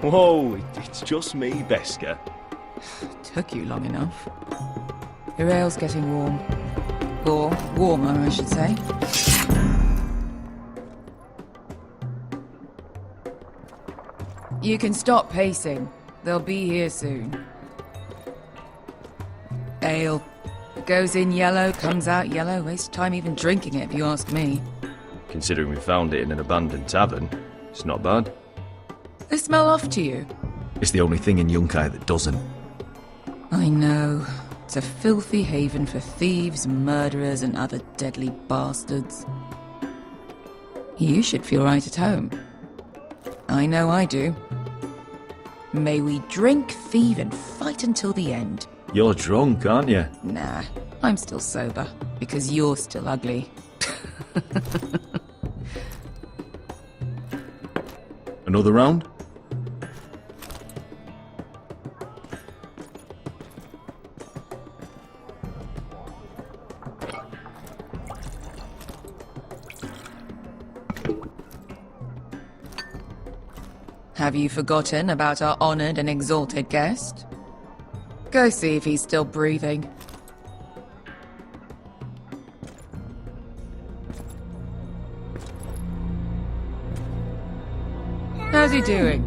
Whoa, it's just me, Beska. Took you long enough. Your ale's getting warm. Or warmer, I should say. You can stop pacing. They'll be here soon. Ale. Goes in yellow, comes out yellow. Waste time even drinking it, if you ask me. Considering we found it in an abandoned tavern, it's not bad. They smell off to you. It's the only thing in Yunkai that doesn't. I know. It's a filthy haven for thieves, murderers, and other deadly bastards. You should feel right at home. I know I do. May we drink, thieve, and fight until the end. You're drunk, aren't you? Nah, I'm still sober, because you're still ugly. Another round? Have you forgotten about our honored and exalted guest? Go see if he's still breathing. How's he doing?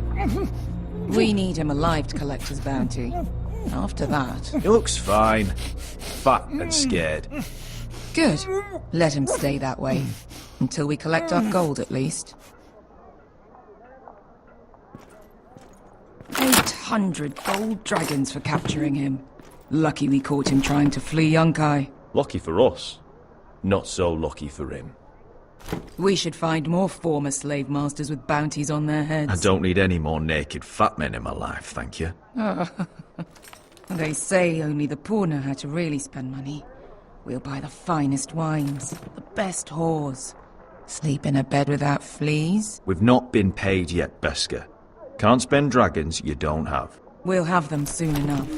We need him alive to collect his bounty. After that... He looks fine. Fat and scared. Good. Let him stay that way. Until we collect our gold, at least. 800 gold dragons for capturing him. Lucky we caught him trying to flee Yunkai. Lucky for us. Not so lucky for him. We should find more former slave masters with bounties on their heads. I don't need any more naked fat men in my life, thank you. They say only the poor know how to really spend money. We'll buy the finest wines, the best whores. Sleep in a bed without fleas. We've not been paid yet, Beska. Can't spend dragons you don't have. We'll have them soon enough.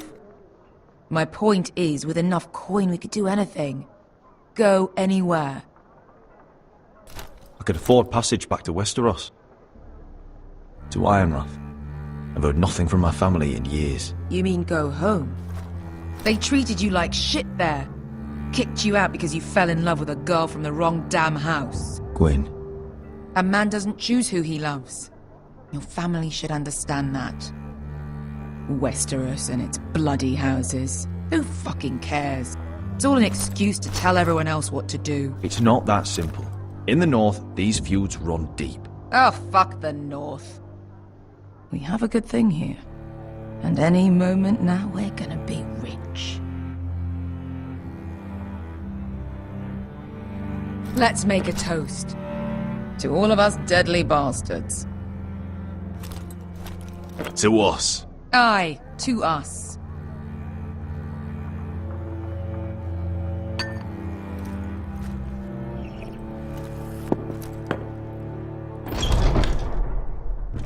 My point is, with enough coin we could do anything. Go anywhere. I could afford passage back to Westeros. To Ironrath. I've heard nothing from my family in years. You mean go home? They treated you like shit there. Kicked you out because you fell in love with a girl from the wrong damn house. Gwyn. A man doesn't choose who he loves. Your family should understand that. Westeros and its bloody houses. Who fucking cares? It's all an excuse to tell everyone else what to do. It's not that simple. In the north, these feuds run deep. Oh, fuck the north. We have a good thing here. And any moment now, we're gonna be rich. Let's make a toast. To all of us deadly bastards. To us. Aye, to us.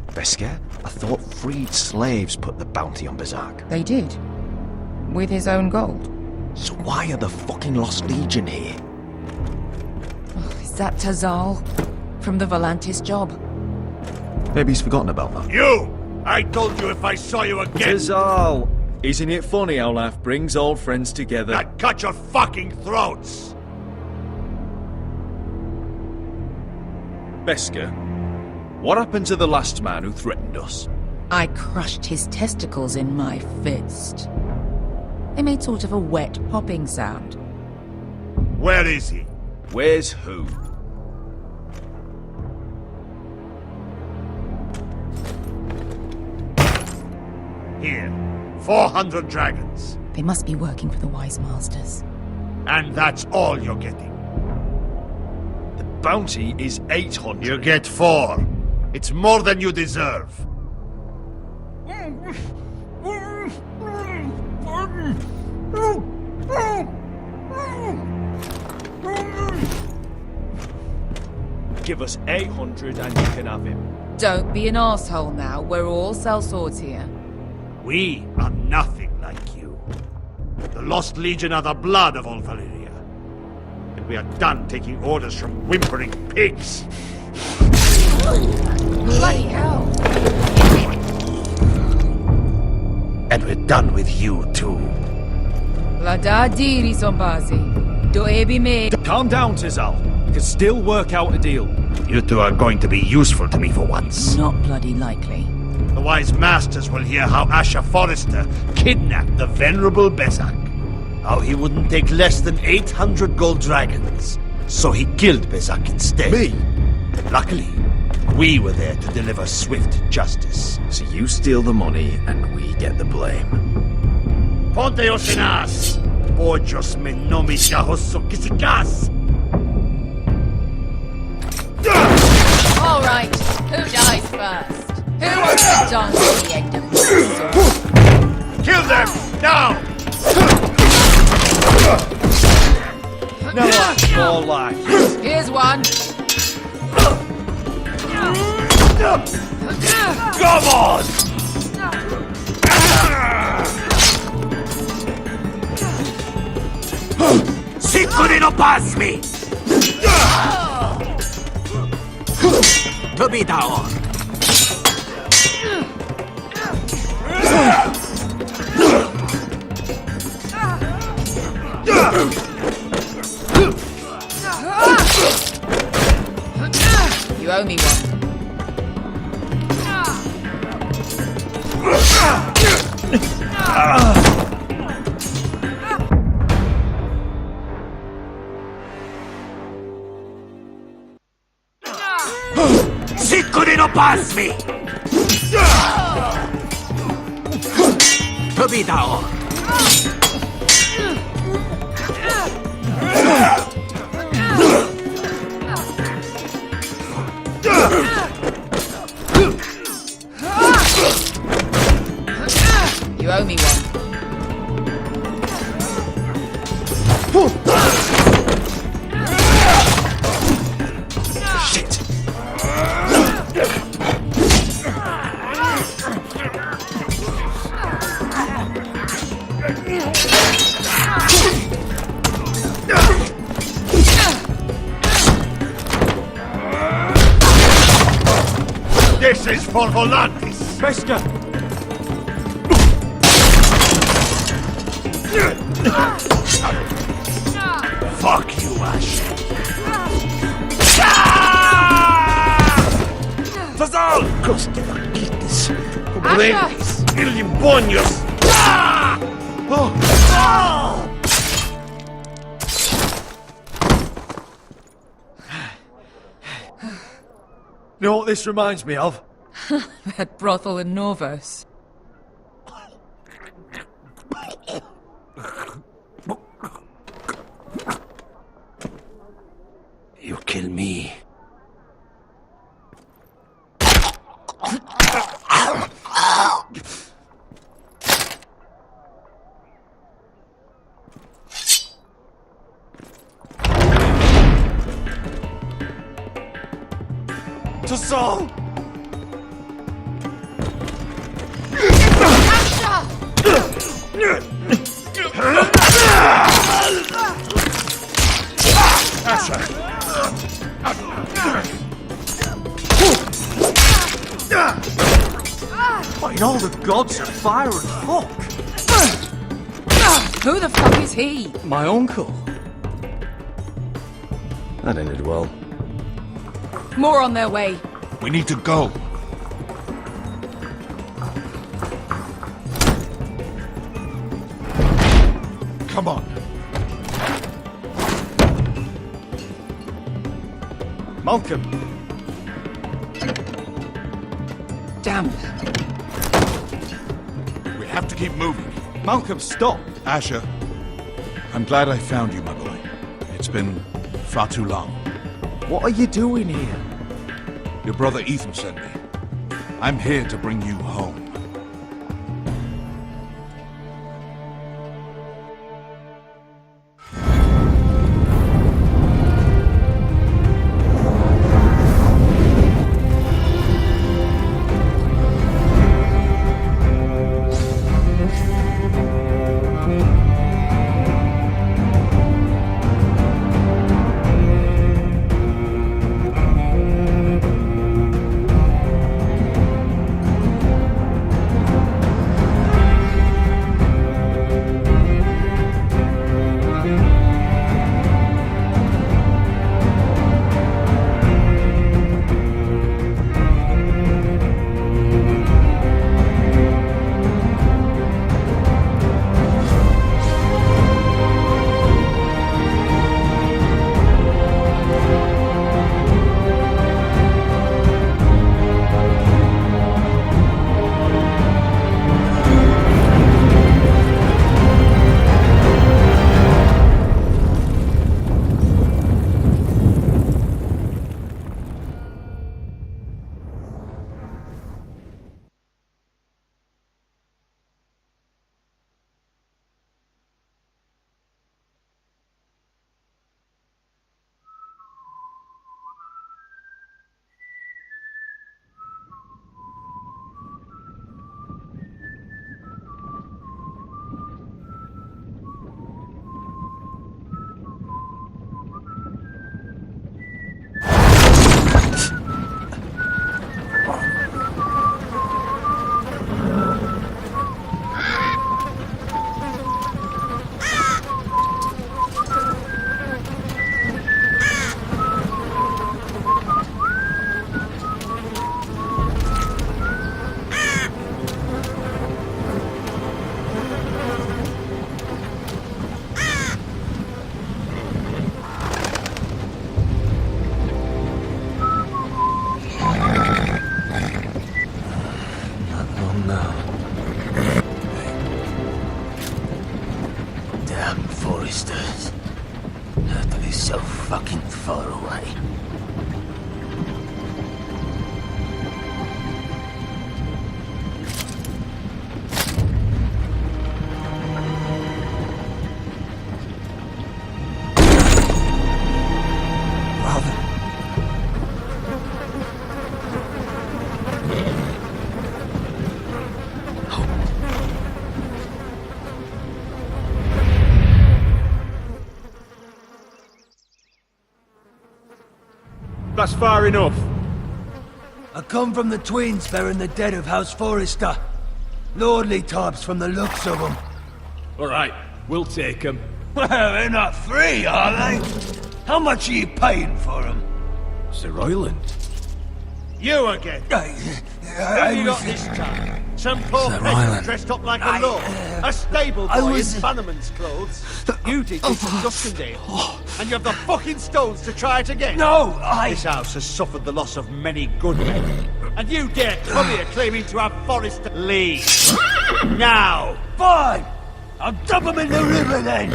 Beska, I thought freed slaves put the bounty on Berserk. They did. With his own gold. So why are the fucking Lost Legion here? Oh, is that Tazal? From the Volantis job? Maybe he's forgotten about that. You! I told you if I saw you again... Tizal! Isn't it funny how life brings old friends together? I'd cut your fucking throats! Beska, what happened to the last man who threatened us? I crushed his testicles in my fist. They made sort of a wet popping sound. Where is he? Where's who? Here. 400 dragons. They must be working for the Wise Masters. And that's all you're getting. The bounty is 800. You get 4. It's more than you deserve. Give us 800 and you can have him. Don't be an asshole now. We're all sellswords here. We are nothing like you. The Lost Legion are the blood of all Valyria. And we are done taking orders from whimpering pigs. Bloody hell! And we're done with you, too. La da diri sombazi. Do ebi me. Calm down, Tizal. We can still work out a deal. You two are going to be useful to me for once. Not bloody likely. The wise masters will hear how Asher Forrester kidnapped the venerable Bezak. How he wouldn't take less than 800 gold dragons. So he killed Bezak instead. Me? Luckily, we were there to deliver swift justice. So you steal the money and we get the blame. Ponte Osinas! Pojos menomis yahoso kisikas! All right, who dies first? Who wants to dance at the end of this sword? Kill them! Now! No life, more life. Here's one. Come on! Sicuri no pasmi! Tobitao. You owe me one. Sicuri no pasmi! Tobitao. You owe me one. Shit. This is for Volantis! Bester. Fuck you, Ash! Tazal! Coste vaquitis! Asher! Ilimbonios! You know what this reminds me of? That brothel in Norvos. You kill me. Tazal! What in all the gods of fire and fuck? Who the fuck is he? My uncle. That ended well. More on their way. We need to go. Come on. Malcolm. Damn. We have to keep moving. Malcolm, stop. Asher, I'm glad I found you, my boy. It's been far too long. What are you doing here? Your brother Ethan sent me. I'm here to bring you home. That's far enough. I come from the twins bearing the dead of House Forrester. Lordly types from the looks of them. Alright, we'll take them. Well, they're not free, are they? How much are you paying for them? Sir Royland. You again. Who you got this time? Some poor peasant dressed up like a lord. A stable boy in Bannerman's clothes. You did this at Duskendale. And you have the fucking stones to try it again. No, This house has suffered the loss of many good men. And you dare come here claiming to have Forrester leave. Now! Fine! I'll dump them in the river then!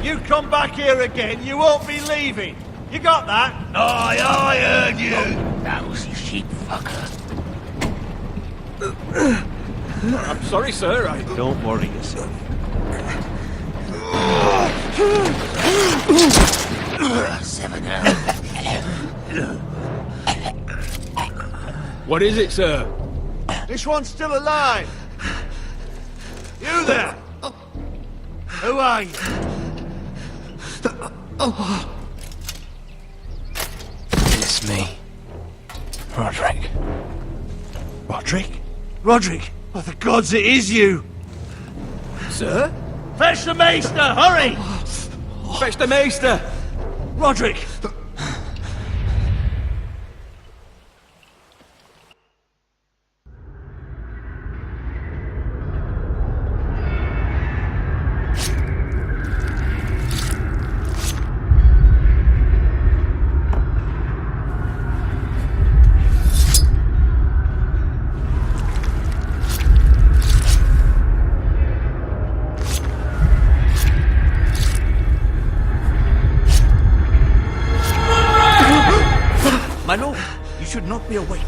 You come back here again, you won't be leaving. You got that? Aye, I heard you! Lousy sheep fucker. I'm sorry, sir. Don't worry yourself. What is it, sir? This one's still alive. You there? Who are you? It's me. Roderick. Roderick? Roderick? Oh, the gods, it is you! Sir? Fetch the maester, hurry! Fetch the maester! Roderick! My lord, you should not be awake.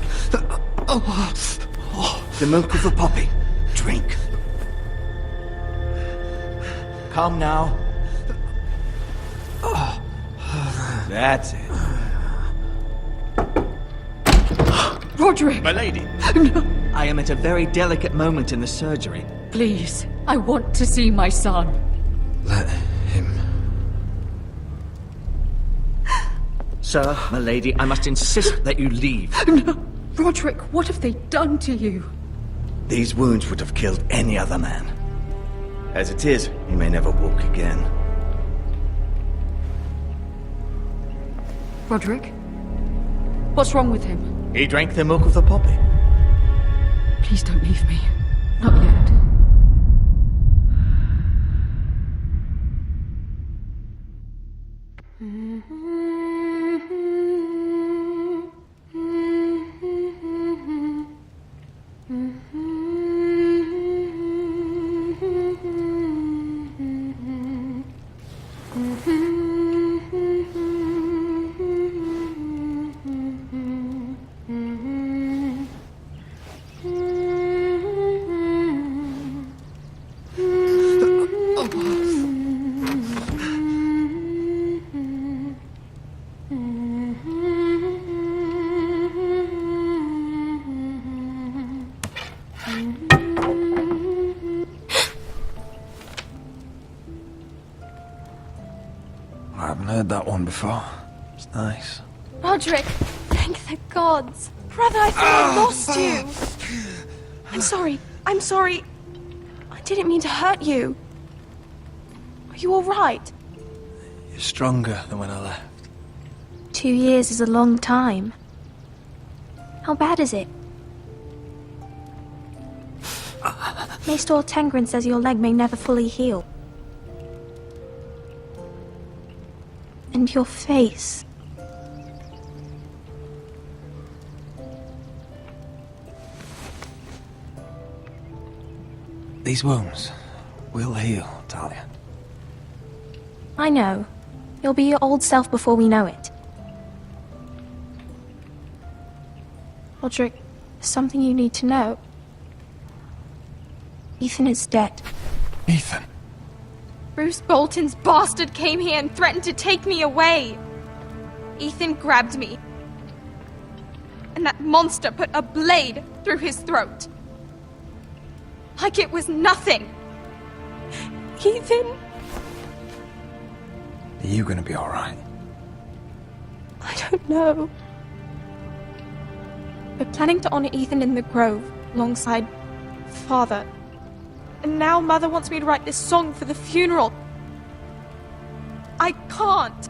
The milk of the poppy. Drink. Calm now. That's it. Roderick! My lady. I am at a very delicate moment in the surgery. Please, I want to see my son. Let him. Sir, my lady, I must insist that you leave. No. Roderick, what have they done to you? These wounds would have killed any other man. As it is, he may never walk again. Roderick? What's wrong with him? He drank the milk of the poppy. Please don't leave me. Not yet. I haven't heard that one before. It's nice. Roderick, thank the gods. Brother, I thought I lost you. I'm sorry. I didn't mean to hurt you. Are you all right? You're stronger than when I left. 2 years is a long time. How bad is it? Maester Tengrin says your leg may never fully heal. And your face. These wounds will heal, Talia. I know. You'll be your old self before we know it. Roderick, there's something you need to know. Ethan is dead. Ethan? Bruce Bolton's bastard came here and threatened to take me away. Ethan grabbed me. And that monster put a blade through his throat. Like it was nothing. Ethan? Are you gonna be alright? I don't know. We're planning to honor Ethan in the Grove, alongside Father. And now Mother wants me to write this song for the funeral. I can't.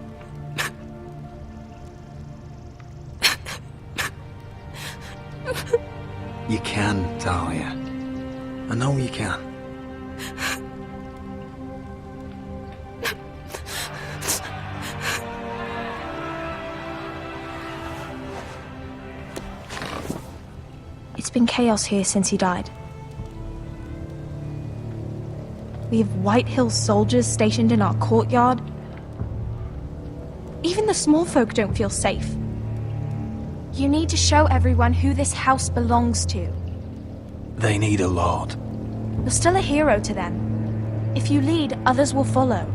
You can, Talia. I know you can. It's been chaos here since he died. We have White Hill soldiers stationed in our courtyard. Even the small folk don't feel safe. You need to show everyone who this house belongs to. They need a lord. You're still a hero to them. If you lead, others will follow.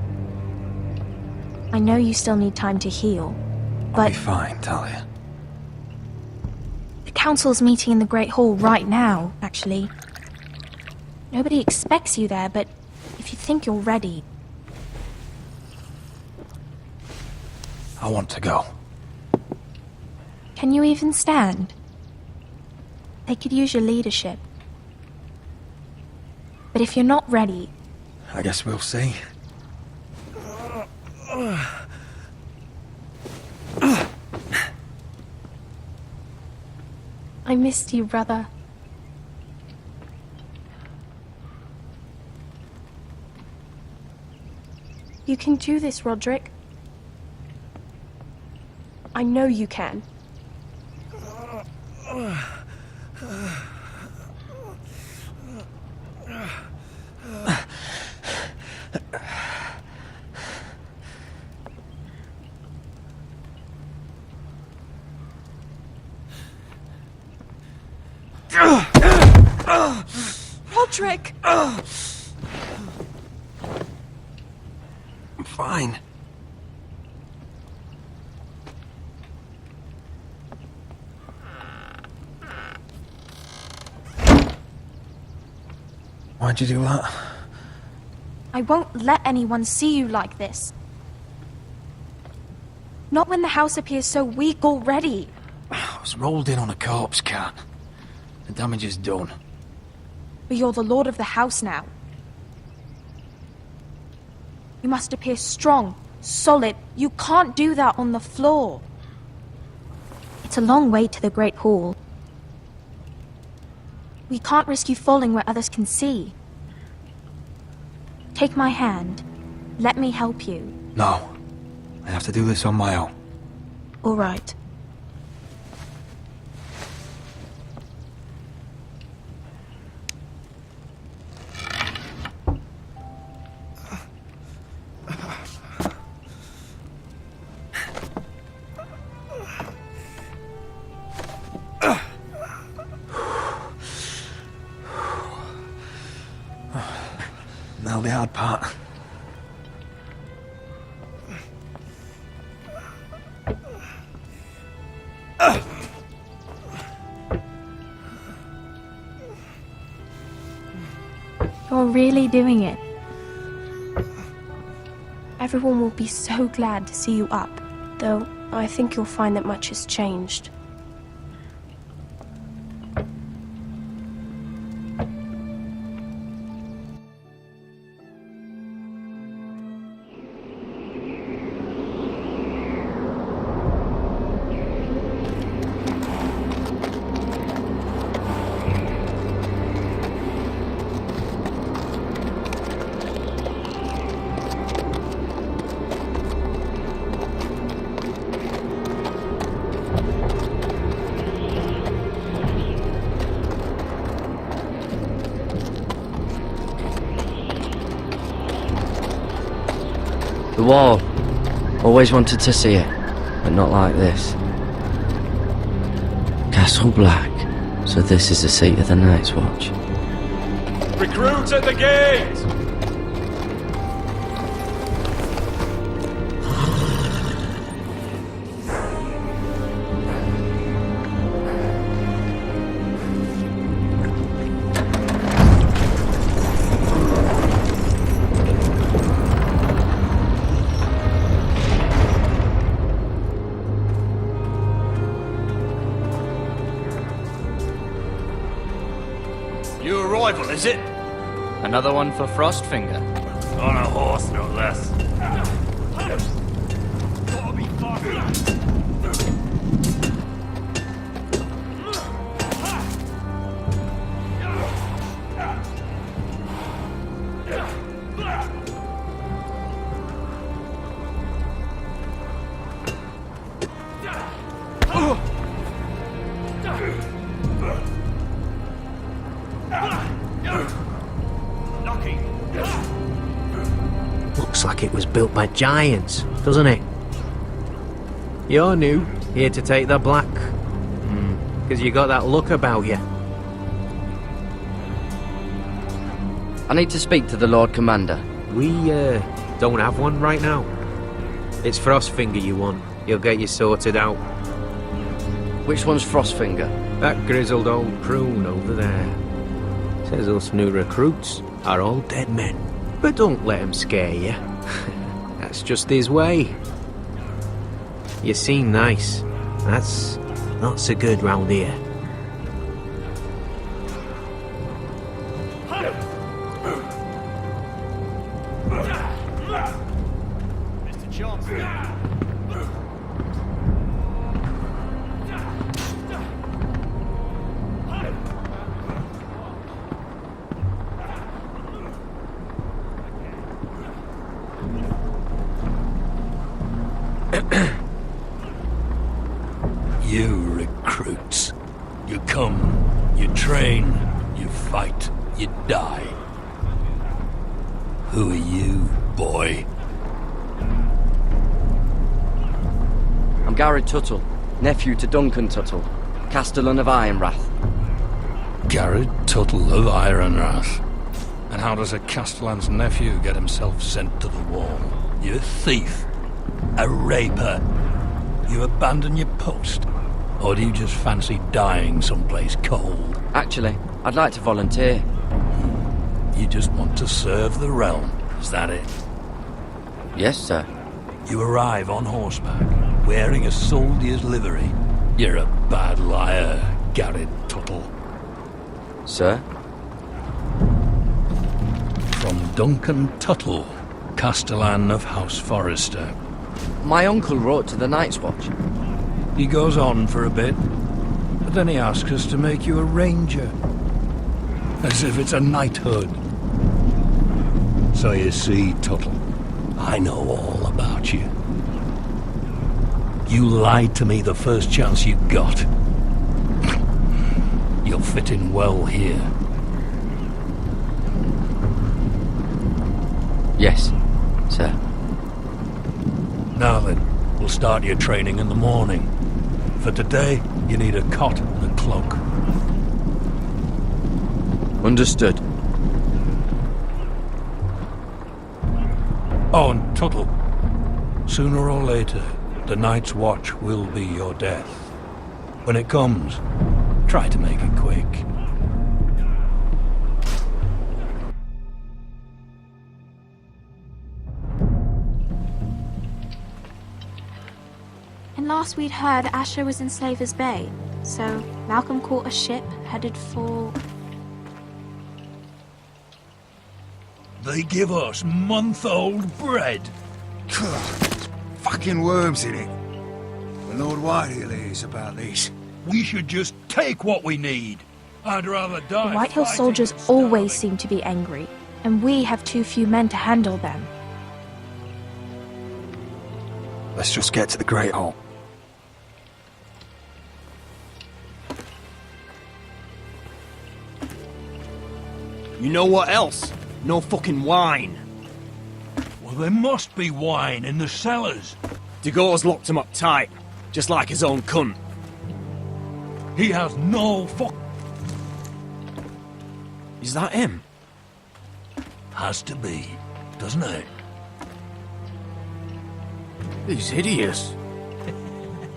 I know you still need time to heal, I'll but be fine, Talia. the council's meeting in the Great Hall right now, actually. Nobody expects you there, but if you think you're ready... I want to go. Can you even stand? They could use your leadership. But if you're not ready... I guess we'll see. I missed you, brother. You can do this, Roderick. I know you can. Roderick! I'm fine. Why'd you do that? I won't let anyone see you like this. Not when the house appears so weak already. I was rolled in on a corpse cart. The damage is done. But you're the lord of the house now. You must appear strong, solid. You can't do that on the floor. It's a long way to the Great Hall. We can't risk you falling where others can see. Take my hand. Let me help you. No. I have to do this on my own. All right. Now the hard part. You're really doing it. Everyone will be so glad to see you up. Though, I think you'll find that much has changed. The wall. Always wanted to see it, but not like this. Castle Black. So this is the seat of the Night's Watch. Recruits at the gate! New arrival, is it? Another one for Frostfinger. On a horse, no less. Looks like it was built by giants, doesn't it? You're new, here to take the black. Because you got that look about you. I need to speak to the Lord Commander. We, don't have one right now. It's Frostfinger you want. He'll get you sorted out. Which one's Frostfinger? That grizzled old prune over there. Says us new recruits are all dead men. But don't let him scare you. That's just his way. You seem nice. That's not so good round here. Mr. Johnson. You recruits. You come, you train, you fight, you die. Who are you, boy? I'm Garrett Tuttle, nephew to Duncan Tuttle, Castellan of Ironrath. Garrett Tuttle of Ironrath. And how does a Castellan's nephew get himself sent to the wall? You a thief? A raper? You abandon your post? Or do you just fancy dying someplace cold? Actually, I'd like to volunteer. You just want to serve the realm, is that it? Yes, sir. You arrive on horseback, wearing a soldier's livery. You're a bad liar, Garrett Tuttle. Sir? From Duncan Tuttle, Castellan of House Forrester. My uncle wrote to the Night's Watch. He goes on for a bit, but then he asks us to make you a ranger. As if it's a knighthood. So you see, Tuttle, I know all about you. You lied to me the first chance you got. You'll fit in well here. Yes, sir. Now then, we'll start your training in the morning. For today, you need a cot and a cloak. Understood. Oh, and Tuttle, sooner or later, the Night's Watch will be your death. When it comes, try to make it quick. And last we'd heard, Asher was in Slaver's Bay, so Malcolm caught a ship headed for... They give us month-old bread. Fucking worms in it. The Lord Whitehill hears about these. We should just take what we need. I'd rather die. The Whitehill soldiers always seem to be angry, and we have too few men to handle them. Let's just get to the Great Hall. You know what else? No fucking wine. Well, there must be wine in the cellars. DeGaute's locked him up tight, just like his own cunt. He has no fuck. Is that him? Has to be, doesn't it? He's hideous.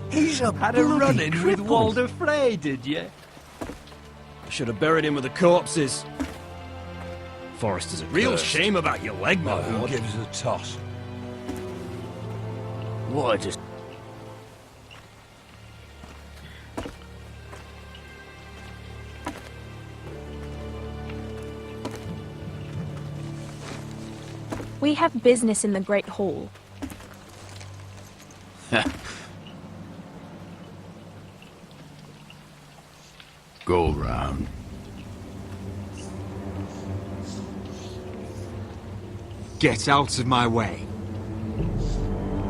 He's a Had a run-in with cripple. Walder Frey, did you? I should have buried him with the corpses. Forrester's a real shame about your leg, my Who lord. gives a toss? What I just... We have business in the Great Hall. Go round. Get out of my way.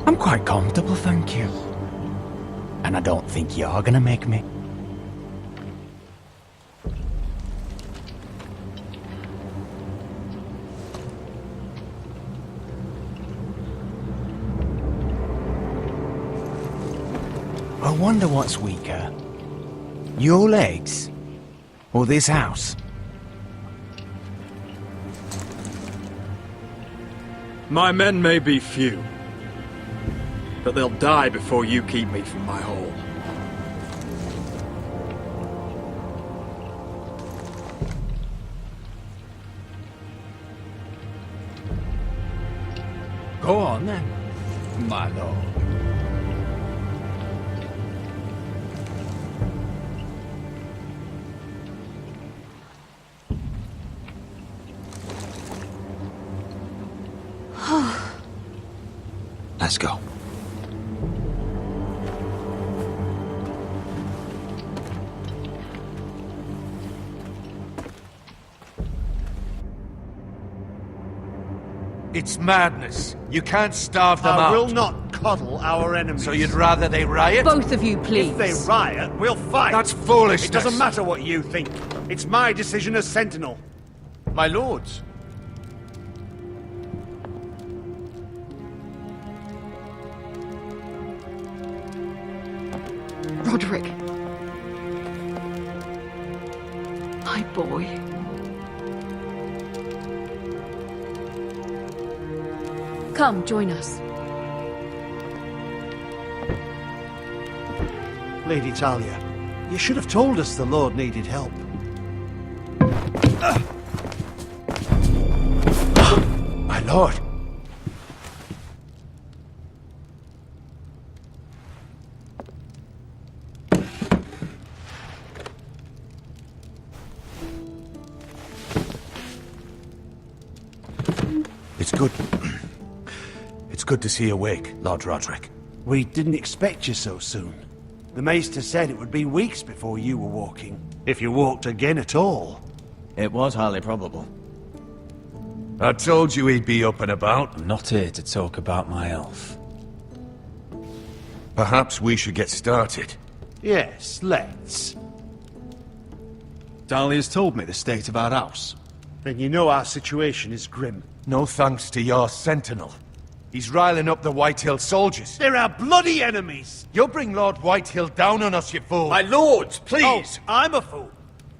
I'm quite comfortable, thank you. And I don't think you're gonna make me. I wonder what's weaker. Your legs? Or this house? My men may be few, but they'll die before you keep me from my hole. Go on then, my lord. Let's go. It's madness. You can't starve them out. I will not coddle our enemies. So you'd rather they riot? Both of you, please. If they riot, we'll fight. That's foolishness. It doesn't matter what you think. It's my decision as Sentinel. My lords. Roderick. My boy. Come, join us. Lady Talia, you should have told us the Lord needed help. My lord. It's good. It's good to see you awake, Lord Roderick. We didn't expect you so soon. The Maester said it would be weeks before you were walking, if you walked again at all. It was highly probable. I told you he'd be up and about. I'm not here to talk about my elf. Perhaps we should get started. Yes, let's. Dahlia's told me the state of our house. Then you know our situation is grim. No thanks to your sentinel. He's riling up the Whitehill soldiers. They're our bloody enemies! You'll bring Lord Whitehill down on us, you fool! My lords, please! Oh, I'm a fool.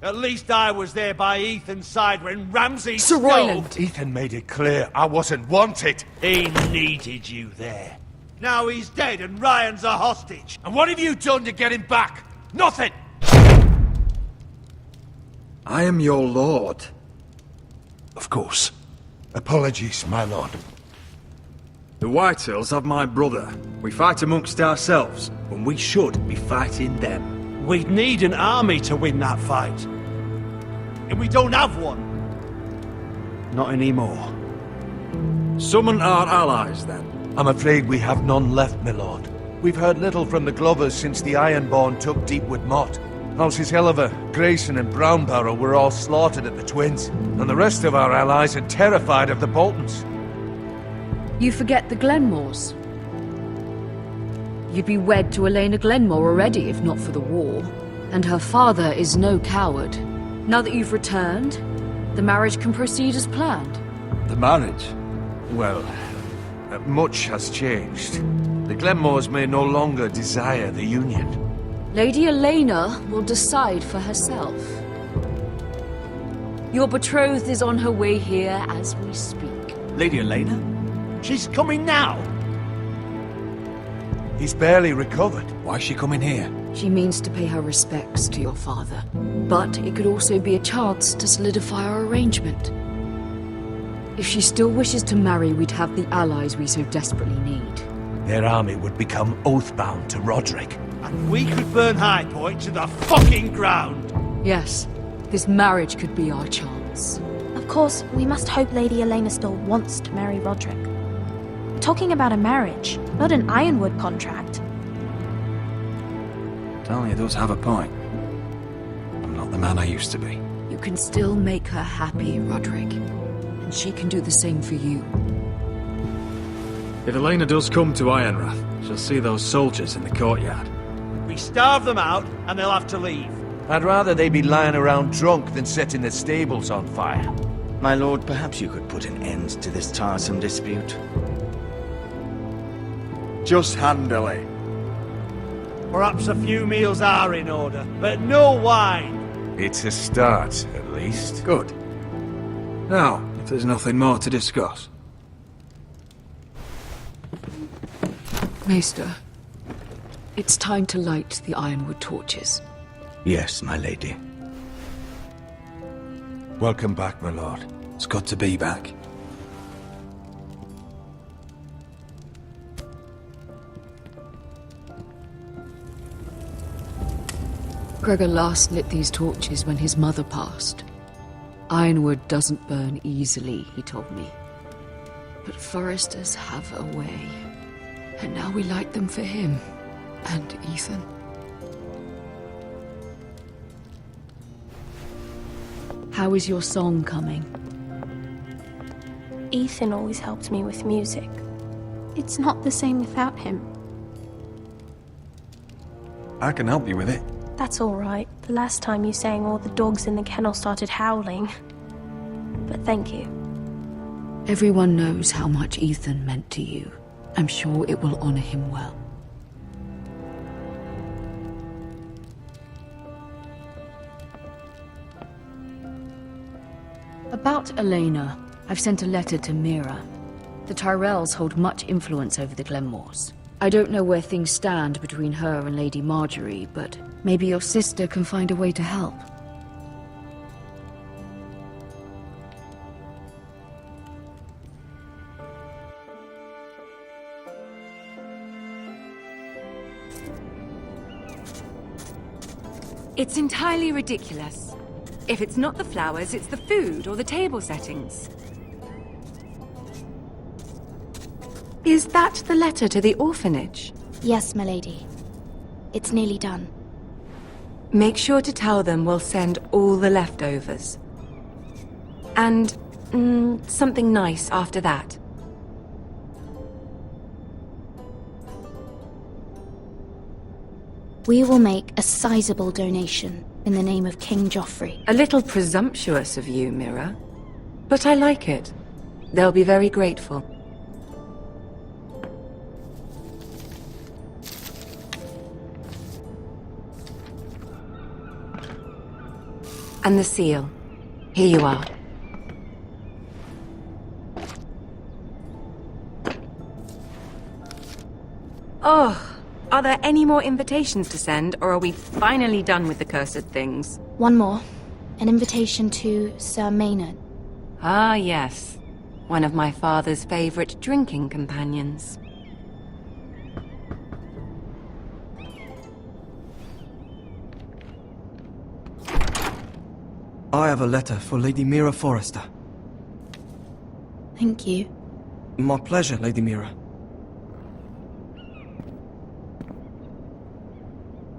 At least I was there by Ethan's side when Ramsay... Sir Royland! Ethan made it clear I wasn't wanted. He needed you there. Now he's dead and Ryan's a hostage. And what have you done to get him back? Nothing! I am your lord. Of course. Apologies, my lord. The Whitehills have my brother. We fight amongst ourselves, when we should be fighting them. We'd need an army to win that fight. And we don't have one. Not anymore. Summon our allies, then. I'm afraid we have none left, my lord. We've heard little from the Glovers since the Ironborn took Deepwood Motte. Houses Helliver, Grayson and Brownbarrow were all slaughtered at the Twins, and the rest of our allies are terrified of the Boltons. You forget the Glenmores. You'd be wed to Elena Glenmore already if not for the war. And her father is no coward. Now that you've returned, the marriage can proceed as planned. The marriage? Well, much has changed. The Glenmores may no longer desire the union. Lady Elena will decide for herself. Your betrothed is on her way here as we speak. Lady Elena? She's coming now! He's barely recovered. Why's she coming here? She means to pay her respects to your father. But it could also be a chance to solidify our arrangement. If she still wishes to marry, we'd have the allies we so desperately need. Their army would become oathbound to Roderick. And we could burn High Point to the fucking ground! Yes, this marriage could be our chance. Of Of course, we must hope Lady Elena still wants to marry Roderick. We're talking about a marriage, not an Ironwood contract. Talia does have a point. I'm not the man I used to be. You can still make her happy, Roderick. And she can do the same for you. If Elena does come to Ironrath, she'll see those soldiers in the courtyard. We starve them out, and they'll have to leave. I'd rather they be lying around drunk than setting the stables on fire. My lord, perhaps you could put an end to this tiresome dispute. Just handily. Perhaps a few meals are in order, but no wine. It's a start, at least. Good. Now, if there's nothing more to discuss. Maester, it's time to light the Ironwood torches. Yes, my lady. Welcome back, my lord. It's good to be back. Gregor last lit these torches when his mother passed. Ironwood doesn't burn easily, he told me. But foresters have a way. And now we light them for him. And Ethan. How is your song coming? Ethan always helped me with music. It's not the same without him. I can help you with it. That's all right. The last time you sang, all the dogs in the kennel started howling. But thank you. Everyone knows how much Ethan meant to you. I'm sure it will honor him well. About Elena, I've sent a letter to Mira. The Tyrells hold much influence over the Glenmores. I don't know where things stand between her and Lady Marjorie, but maybe your sister can find a way to help. It's entirely ridiculous. If it's not the flowers, it's the food or the table settings. Is that the letter to the orphanage? Yes, my lady. It's nearly done. Make sure to tell them we'll send all the leftovers. And something nice after that. We will make a sizable donation in the name of King Joffrey. A little presumptuous of you, Mira. But I like it. They'll be very grateful. And the seal. Here you are. Oh, are there any more invitations to send, or are we finally done with the cursed things? One more. An invitation to Sir Maynard. Ah, yes. One of my father's favorite drinking companions. I have a letter for Lady Mira Forrester. Thank you. My pleasure, Lady Mira.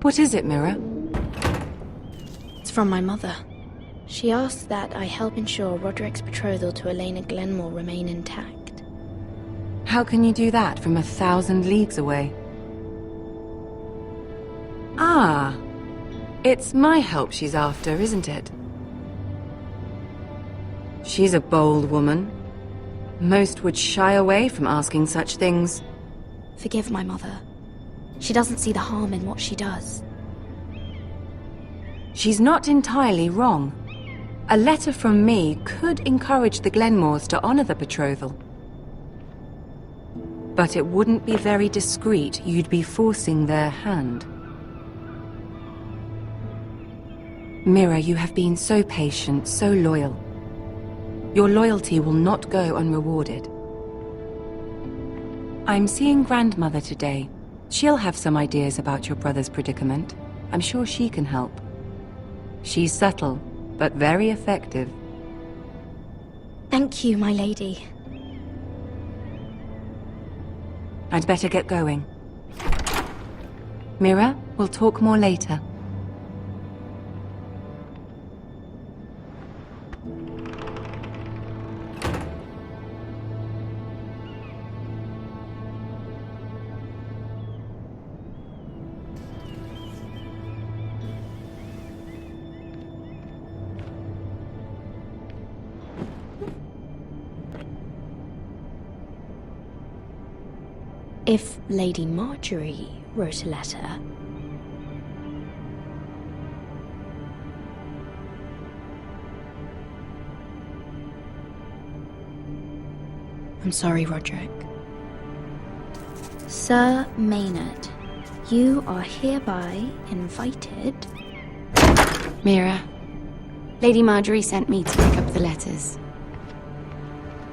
What is it, Mira? It's from my mother. She asks that I help ensure Roderick's betrothal to Elena Glenmore remain intact. How can you do that from 1,000 leagues away? Ah, it's my help she's after, isn't it? She's a bold woman. Most would shy away from asking such things. Forgive my mother. She doesn't see the harm in what she does. She's not entirely wrong. A letter from me could encourage the Glenmores to honor the betrothal. But it wouldn't be very discreet. You'd be forcing their hand. Mira, you have been so patient, so loyal. Your loyalty will not go unrewarded. I'm seeing Grandmother today. She'll have some ideas about your brother's predicament. I'm sure she can help. She's subtle, but very effective. Thank you, my lady. I'd better get going. Mira, we'll talk more later. If Lady Marjorie wrote a letter... I'm sorry, Roderick. Sir Maynard, you are hereby invited... Mira, Lady Marjorie sent me to pick up the letters.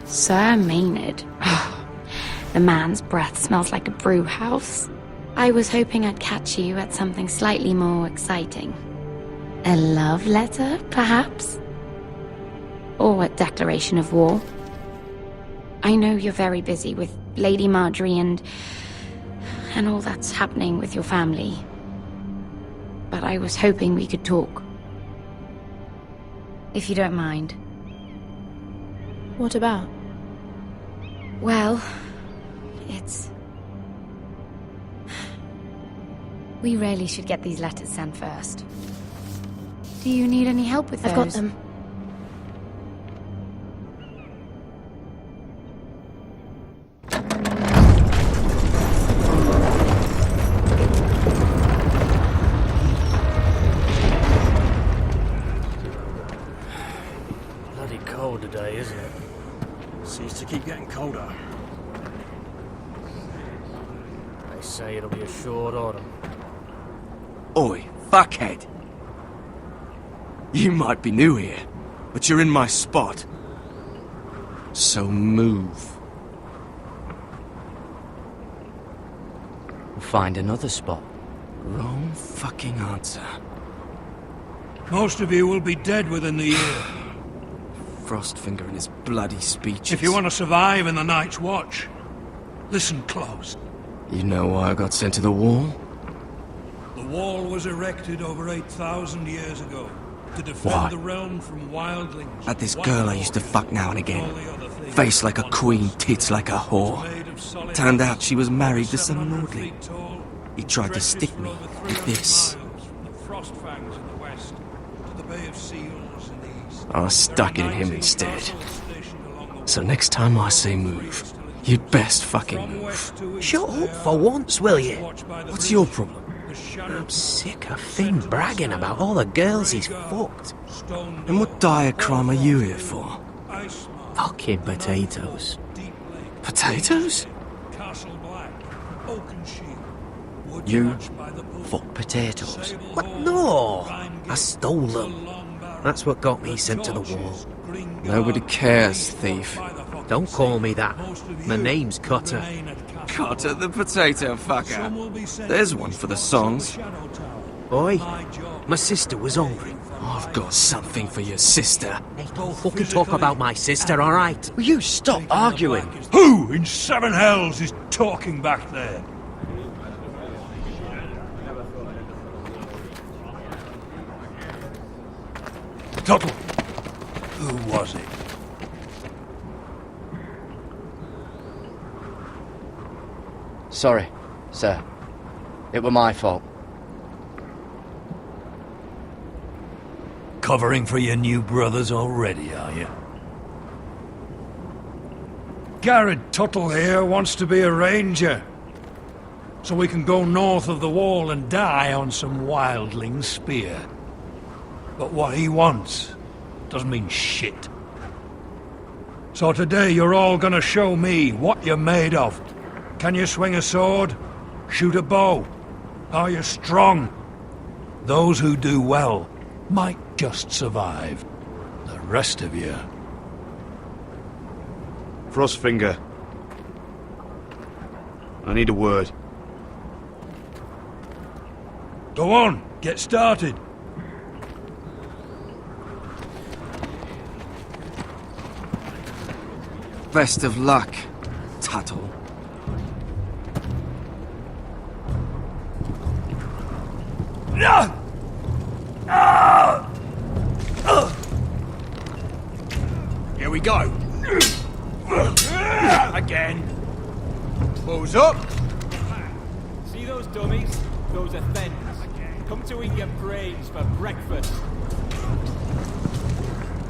Sir Maynard? The man's breath smells like a brew house. I was hoping I'd catch you at something slightly more exciting. A love letter, perhaps? Or a declaration of war? I know you're very busy with Lady Marjorie and all that's happening with your family. But I was hoping we could talk. If you don't mind. What about? Well, it's... We really should get these letters sent first. Do you need any help with those? I've got them. Bloody cold today, isn't it? Seems to keep getting colder. They say it'll be a short autumn. Oi, fuckhead. You might be new here, but you're in my spot. So move. We'll find another spot. Wrong fucking answer. Most of you will be dead within the year. Frostfinger and his bloody speeches. If you want to survive in the Night's Watch, listen close. You know why I got sent to the wall? The wall was erected over 8,000 years ago to defend Why? the realm from wildlings. Had this girl I used to fuck now and again. Face like a queen, tits like a whore. Turned out she was married to some lordly. He tried to stick me with this. I stuck it in him instead. So next time I say move, you'd best fucking move. Shut up for once, will you? What's your problem? I'm sick of Finn bragging about all the girls he's fucked. And what dire crime are you here for? Fucking potatoes. Potatoes? You fuck potatoes. What? No! I stole them. That's what got me sent to the wall. Nobody cares, thief. Don't call me that. My name's Cutter. Cutter the potato fucker. There's one for the songs. Boy, my sister was hungry. I've got something for your sister. Don't fucking talk about my sister, alright? Will you stop arguing? Who in seven hells is talking back there? Tuttle, who was it? Sorry, sir. It were my fault. Covering for your new brothers already, are you? Garrett Tuttle here wants to be a ranger. So we can go north of the wall and die on some wildling spear. But what he wants doesn't mean shit. So today you're all gonna show me what you're made of. Can you swing a sword? Shoot a bow? Are you strong? Those who do well might just survive. The rest of you... Frostfinger. I need a word. Go on, get started. Best of luck, Tuttle. Here we go. Again. Balls up. See those dummies? Those are thens. Come to eat your brains for breakfast.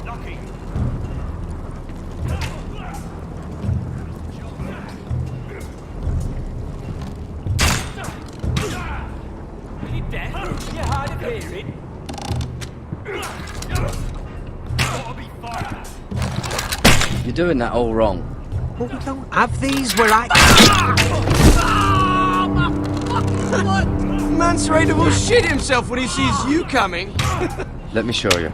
Lucky. Are you deaf? You're hard of hearing. You're doing that all wrong. Well, we don't have these where I... What? Mance Raider will shit himself when he sees you coming. Let me show you.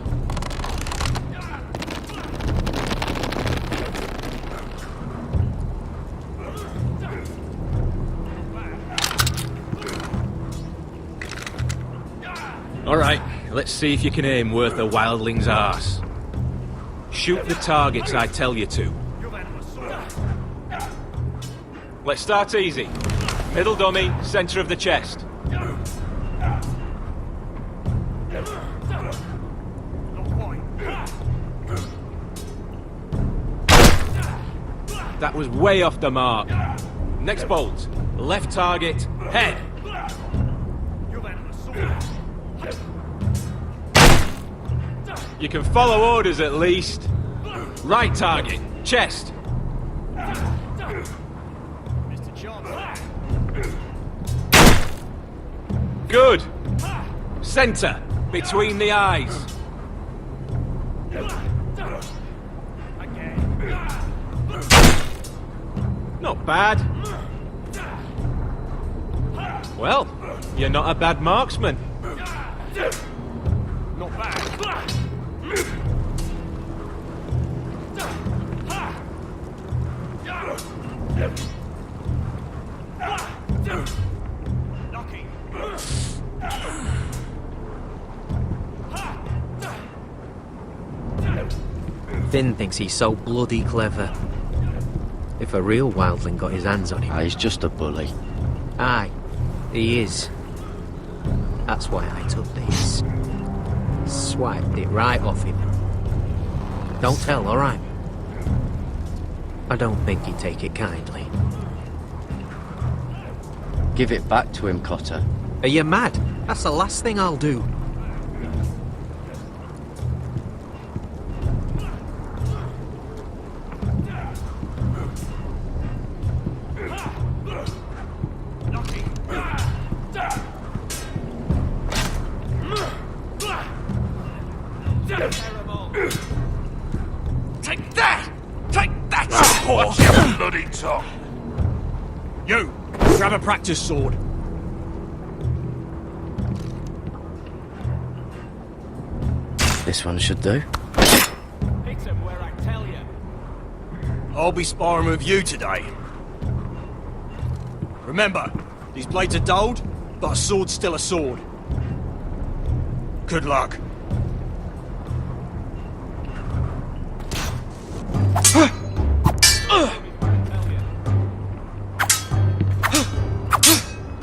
Alright, let's see if you can aim worth a wildling's arse. Shoot the targets I tell you to. Let's start easy. Middle dummy, centre of the chest. That was way off the mark. Next bolt. Left target, head. You can follow orders at least. Right target, chest. Good. Centre, between the eyes. Not bad. Well, you're not a bad marksman. Not bad. Finn thinks he's so bloody clever. If a real wildling got his hands on him... He's just a bully. Aye, he is. That's why I took this. Swiped it right off him. Don't tell, alright? I don't think he'd take it kindly. Give it back to him, Cotter. Are you mad? That's the last thing I'll do. Take that! Take that! Watch your bloody tongue! You! Grab a practice sword. This one should do. Hit him where I tell you. I'll be sparring with you today. Remember, these blades are dulled, but a sword's still a sword. Good luck.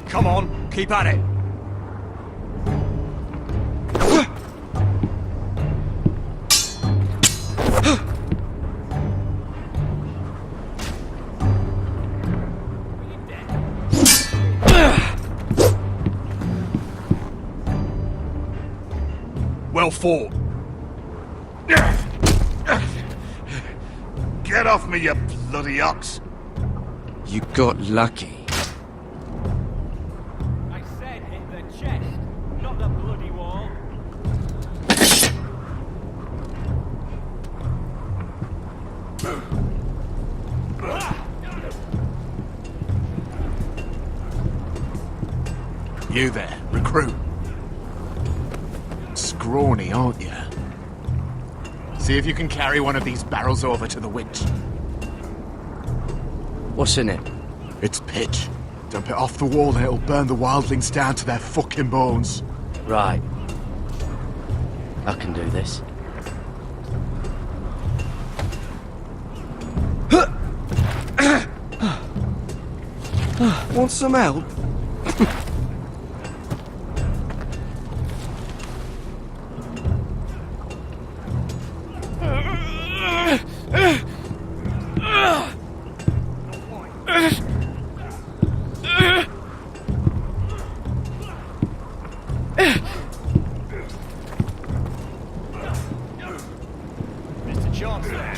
Come on, keep at it. Well fought. Get off me, you bloody ox! You got lucky. I said hit the chest, not the bloody wall. You there, recruit. Scrawny, aren't you? See if you can carry one of these barrels over to the winch. What's in it? It's pitch. Dump it off the wall and it'll burn the wildlings down to their fucking bones. Right. I can do this. Want some help? Mr. Chancellor.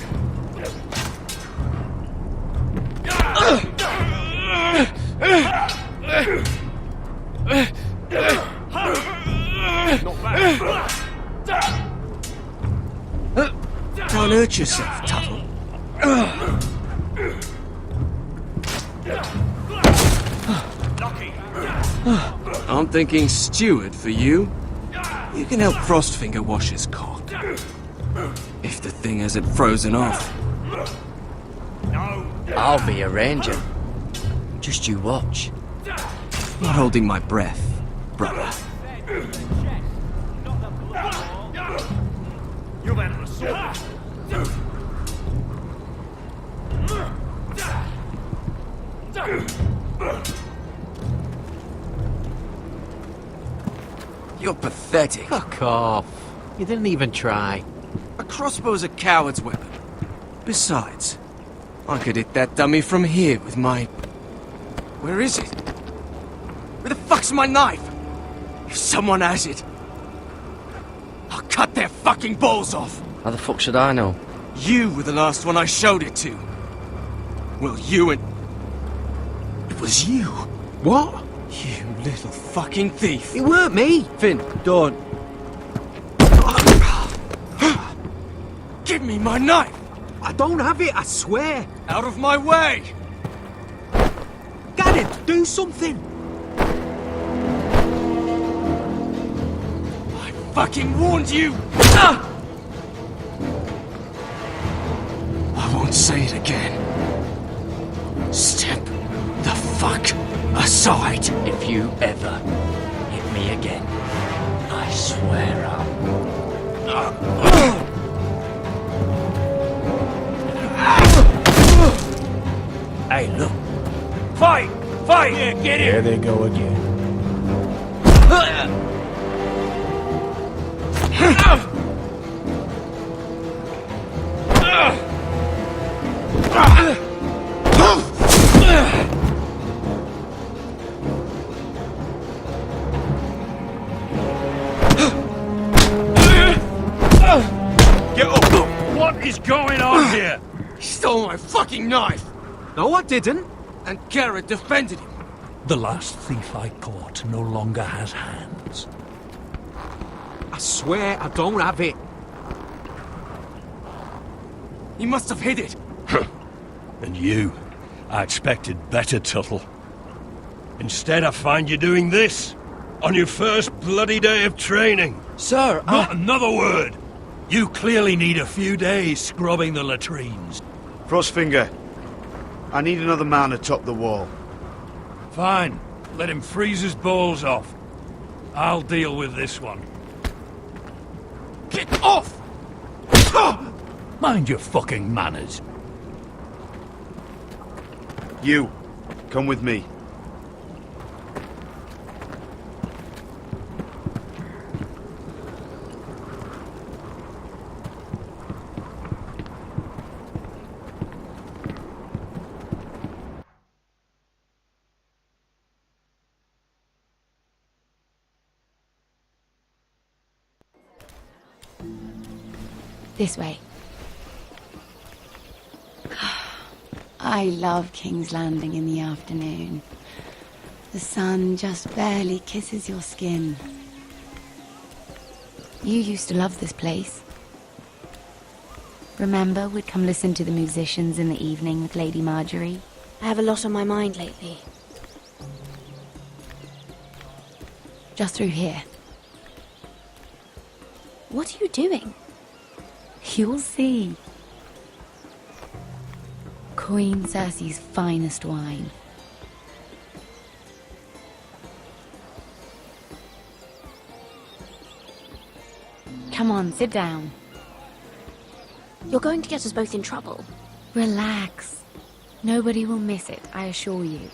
Not bad. Don't hurt yourself, Tuttle. I'm thinking steward for you. You can help Frostfinger wash his cock. If the thing hasn't frozen off. I'll be a ranger. Just you watch. Not holding my breath, brother. You've had an assault. You're pathetic. Fuck off. You didn't even try. A crossbow's a coward's weapon. Besides, I could hit that dummy from here with my... Where is it? Where the fuck's my knife? If someone has it, I'll cut their fucking balls off. How the fuck should I know? You were the last one I showed it to. Well, you and... It was you. What? You little fucking thief. It weren't me. Finn, don't. Give me my knife. I don't have it, I swear. Out of my way. Garrett, do something. I fucking warned you. I won't say it again. Step the fuck aside. If you ever hit me again, I swear I'll... Hey, look. Fight! Fight! Yeah, get There in! they go again. Get up! What is going on here? He stole my fucking knife. No, I didn't. And Garrett defended him. The last thief I caught no longer has hands. I swear I don't have it. He must have hid it. And you, I expected better, Tuttle. Instead, I find you doing this on your first bloody day of training. Sir, Not another word. You clearly need a few days scrubbing the latrines. Frostfinger, I need another man atop the wall. Fine. Let him freeze his balls off. I'll deal with this one. Get off! Mind your fucking manners. You, come with me. This way. I love King's Landing in the afternoon. The sun just barely kisses your skin. You used to love this place. Remember, we'd come listen to the musicians in the evening with Lady Marjorie? I have a lot on my mind lately. Just through here. What are you doing? You'll see. Queen Cersei's finest wine. Come on, sit down. You're going to get us both in trouble. Relax. Nobody will miss it, I assure you.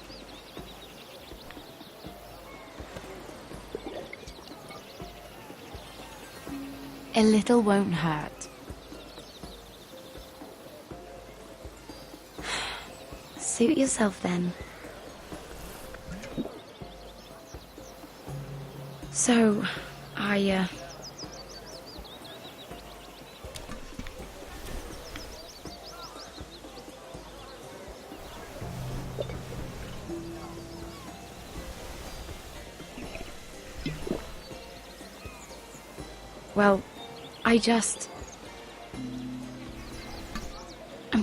A little won't hurt. Suit yourself then. So, well, I'm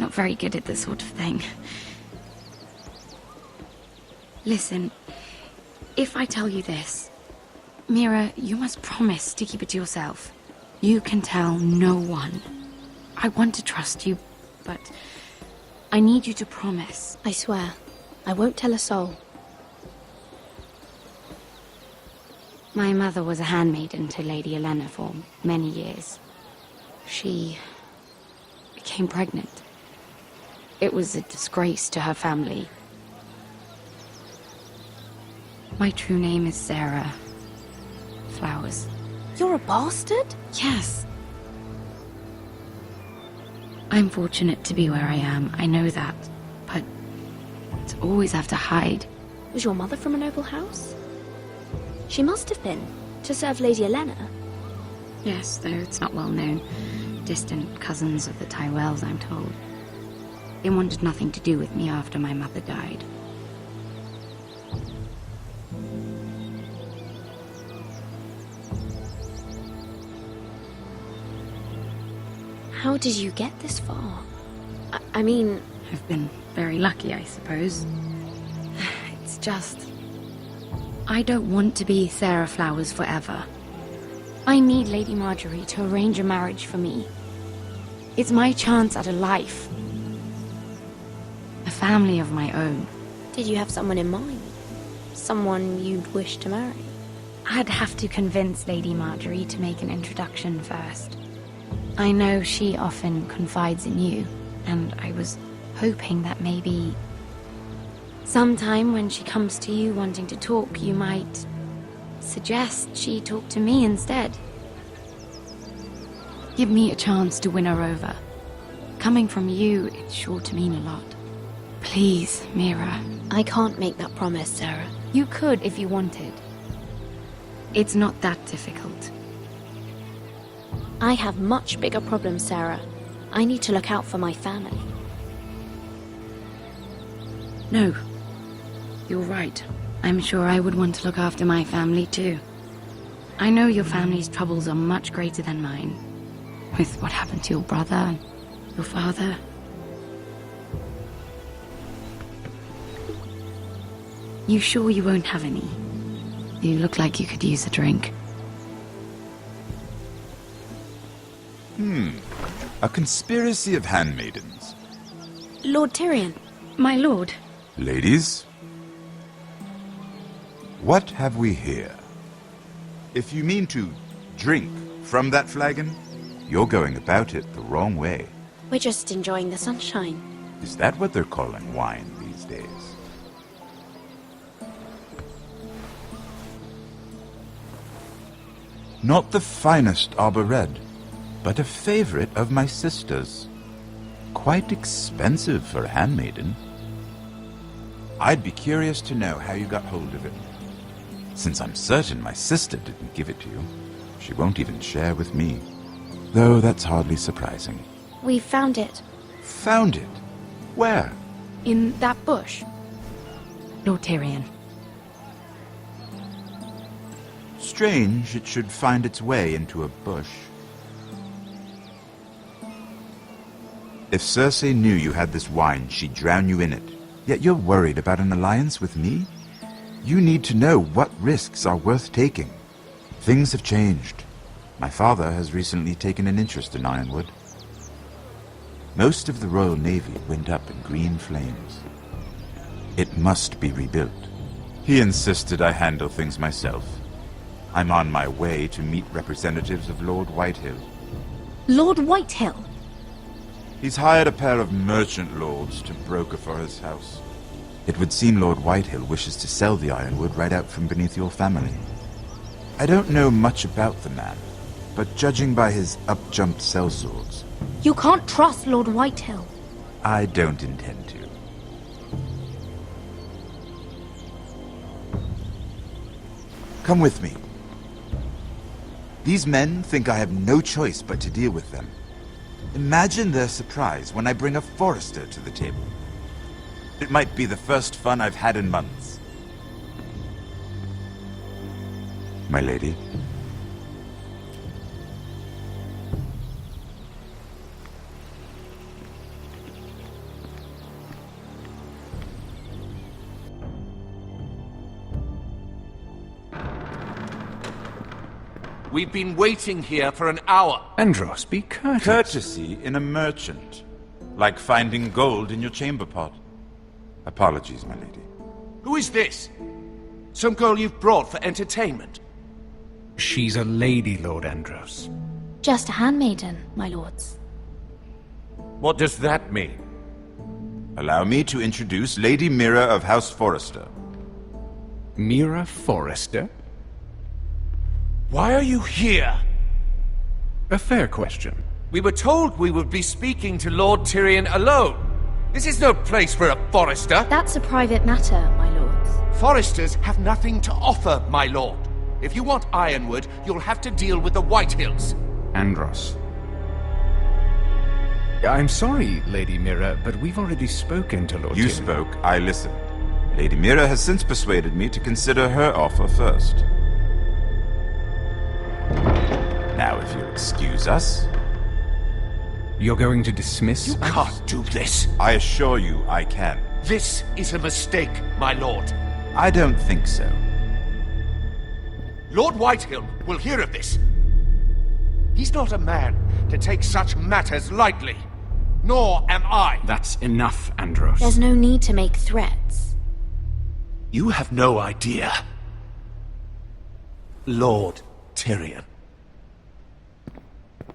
not very good at this sort of thing. Listen, if I tell you this, Mira, you must promise to keep it to yourself. You can tell no one. I want to trust you, but I need you to promise. I swear, I won't tell a soul. My mother was a handmaiden to Lady Elena for many years. She became pregnant. It was a disgrace to her family. My true name is Sarah Flowers. You're a bastard? Yes. I'm fortunate to be where I am, I know that. But to always have to hide. Was your mother from a noble house? She must have been, to serve Lady Elena. Yes, though it's not well known. Distant cousins of the Tyrells, I'm told. They wanted nothing to do with me after my mother died. How did you get this far? I mean... I've been very lucky, I suppose. It's just... I don't want to be Sarah Flowers forever. I need Lady Marjorie to arrange a marriage for me. It's my chance at a life. A family of my own. Did you have someone in mind? Someone you'd wish to marry? I'd have to convince Lady Marjorie to make an introduction first. I know she often confides in you, and I was hoping that maybe sometime when she comes to you wanting to talk, you might suggest she talk to me instead. Give me a chance to win her over. Coming from you, it's sure to mean a lot. Please, Mira. I can't make that promise, Sarah. You could if you wanted. It's not that difficult. I have much bigger problems, Sarah. I need to look out for my family. No. You're right. I'm sure I would want to look after my family too. I know your family's troubles are much greater than mine. With what happened to your brother and your father. You sure you won't have any? You look like you could use a drink. A conspiracy of handmaidens. Lord Tyrion. My lord. Ladies, what have we here? If you mean to drink from that flagon, you're going about it the wrong way. We're just enjoying the sunshine. Is that what they're calling wine these days? Not the finest arbor red, but a favorite of my sister's. Quite expensive for a handmaiden. I'd be curious to know how you got hold of it. Since I'm certain my sister didn't give it to you, she won't even share with me. Though that's hardly surprising. We found it. Found it? Where? In that bush. Lord Tyrion. Strange it should find its way into a bush. If Cersei knew you had this wine, she'd drown you in it. Yet you're worried about an alliance with me? You need to know what risks are worth taking. Things have changed. My father has recently taken an interest in Ironwood. Most of the Royal Navy went up in green flames. It must be rebuilt. He insisted I handle things myself. I'm on my way to meet representatives of Lord Whitehill. Lord Whitehill? He's hired a pair of merchant lords to broker for his house. It would seem Lord Whitehill wishes to sell the Ironwood right out from beneath your family. I don't know much about the man, but judging by his up-jumped sellswords, You can't trust Lord Whitehill. I don't intend to. Come with me. These men think I have no choice but to deal with them. Imagine their surprise when I bring a Forester to the table. It might be the first fun I've had in months. My lady. We've been waiting here for an hour. Andros, be courteous. Courtesy in a merchant. Like finding gold in your chamber pot. Apologies, my lady. Who is this? Some girl you've brought for entertainment? She's a lady, Lord Andros. Just a handmaiden, my lords. What does that mean? Allow me to introduce Lady Mira of House Forester. Mira Forester? Why are you here? A fair question. We were told we would be speaking to Lord Tyrion alone. This is no place for a Forester. That's a private matter, my lords. Foresters have nothing to offer, my lord. If you want Ironwood, you'll have to deal with the Whitehills. Andros. I'm sorry, Lady Mira, but we've already spoken to Lord You Tyrion. spoke, I listened. Lady Mira has since persuaded me to consider her offer first. Now, if you'll excuse us... You're going to dismiss You us? can't do this. I assure you I can. This is a mistake, my lord. I don't think so. Lord Whitehill will hear of this. He's not a man to take such matters lightly. Nor am I. That's enough, Andros. There's no need to make threats. You have no idea. Lord Tyrion.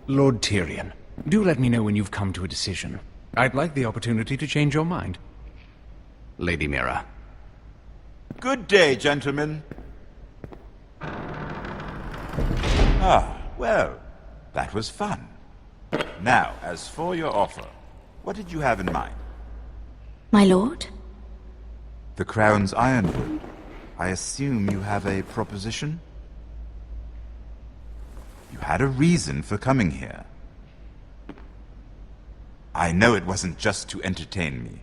Lord Tyrion, do let me know when you've come to a decision. I'd like the opportunity to change your mind. Lady Mira. Good day, gentlemen. Ah, well, that was fun. Now, as for your offer, what did you have in mind? My lord? The Crown's Ironwood. I assume you have a proposition? You had a reason for coming here. I know it wasn't just to entertain me.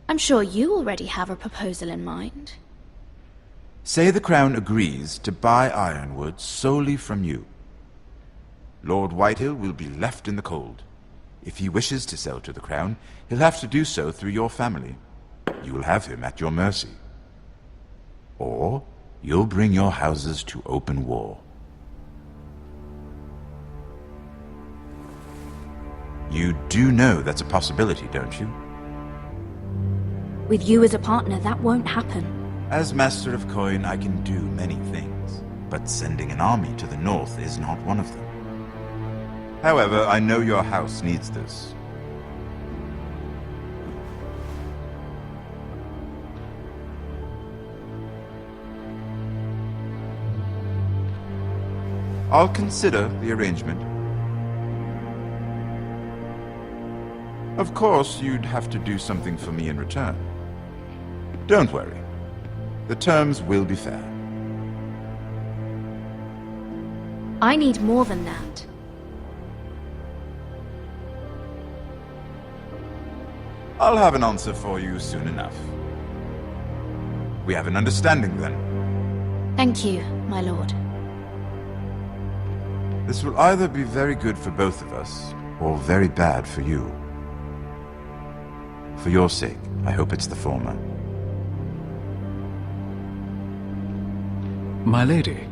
I'm sure you already have a proposal in mind. Say the Crown agrees to buy Ironwood solely from you. Lord Whitehill will be left in the cold. If he wishes to sell to the Crown, he'll have to do so through your family. You will have him at your mercy. Or you'll bring your houses to open war. You do know that's a possibility, don't you? With you as a partner, that won't happen. As Master of Coin, I can do many things, but sending an army to the north is not one of them. However, I know your house needs this. I'll consider the arrangement. Of course, you'd have to do something for me in return. Don't worry. The terms will be fair. I need more than that. I'll have an answer for you soon enough. We have an understanding then. Thank you, my lord. This will either be very good for both of us, or very bad for you. For your sake, I hope it's the former. My lady.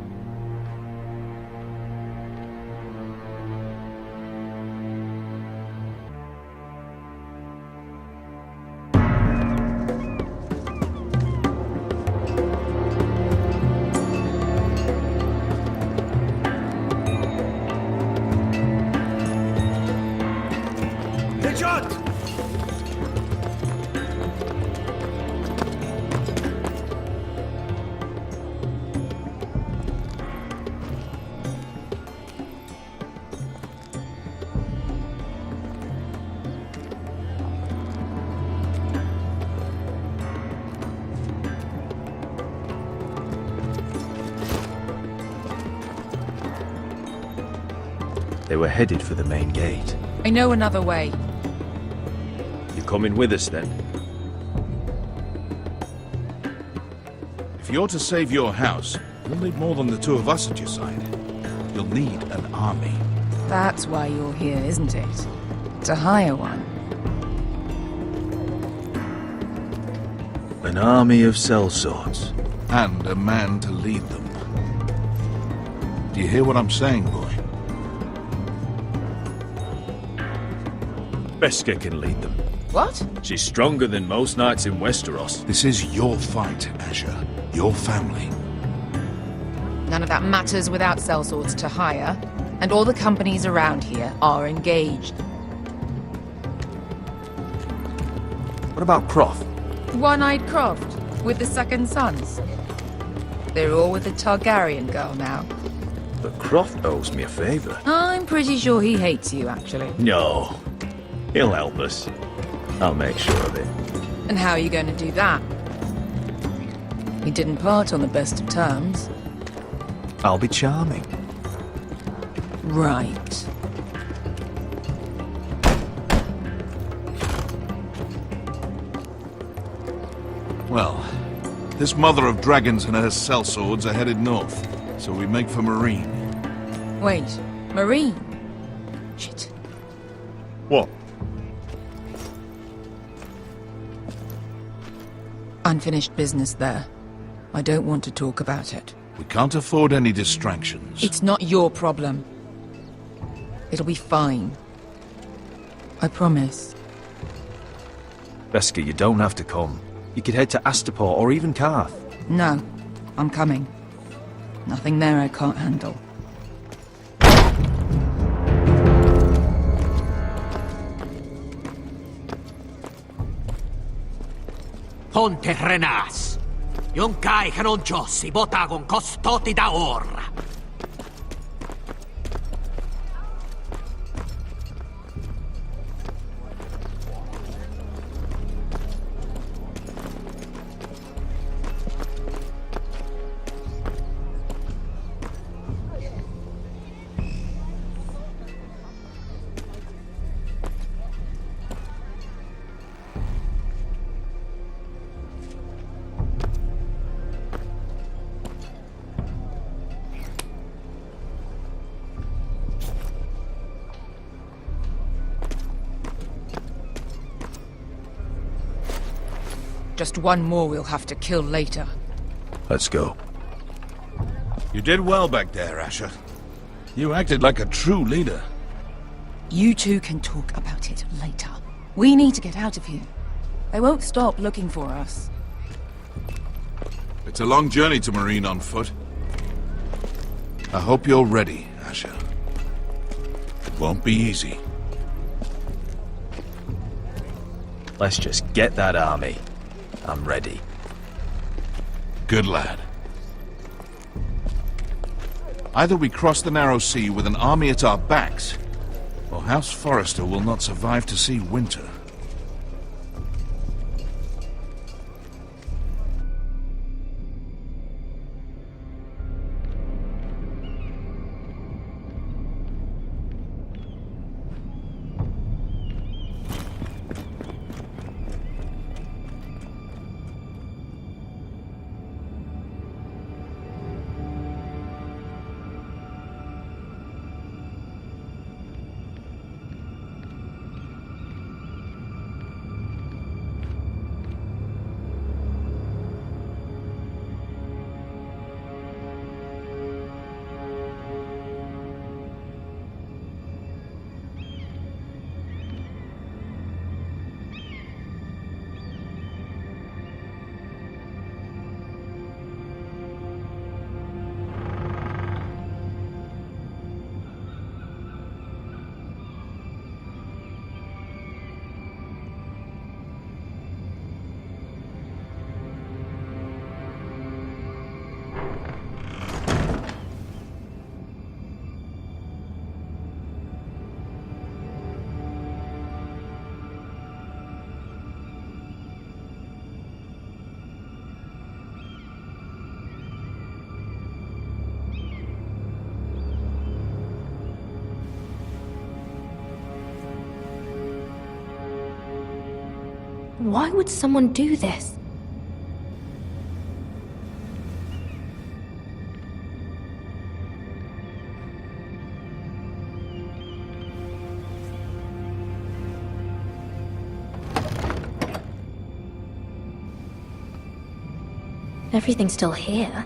They were headed for the main gate. I know another way. You coming with us then? If you're to save your house, you'll need more than the two of us at your side. You'll need an army. That's why you're here, isn't it? To hire one. An army of sellswords. And a man to lead them. Do you hear what I'm saying, boy? Beskha can lead them. What? She's stronger than most knights in Westeros. This is your fight, Asher. Your family. None of that matters without sellswords to hire, and all the companies around here are engaged. What about Croft? One-eyed Croft, with the second sons. They're all with the Targaryen girl now. But Croft owes me a favor. I'm pretty sure he hates you, actually. No. He'll help us. I'll make sure of it. And how are you going to do that? He didn't part on the best of terms. I'll be charming. Right. Well, this mother of dragons and her sellswords are headed north, so we make for Marine. Wait, Marine? Shit. What? Unfinished business there. I don't want to talk about it. We can't afford any distractions. It's not your problem. It'll be fine. I promise. Beskha, you don't have to come. You could head to Astapor or even Karth. No, I'm coming. Nothing there I can't handle. Ponte Renas. Yung kai kanon Diyos, ibotagong kostoti da ora. Just one more we'll have to kill later. Let's go. You did well back there, Asher. You acted like a true leader. You two can talk about it later. We need to get out of here. They won't stop looking for us. It's a long journey to Marine on foot. I hope you're ready, Asher. It won't be easy. Let's just get that army. I'm ready. Good lad. Either we cross the narrow sea with an army at our backs, or House Forrester will not survive to see winter. Why would someone do this? Everything's still here.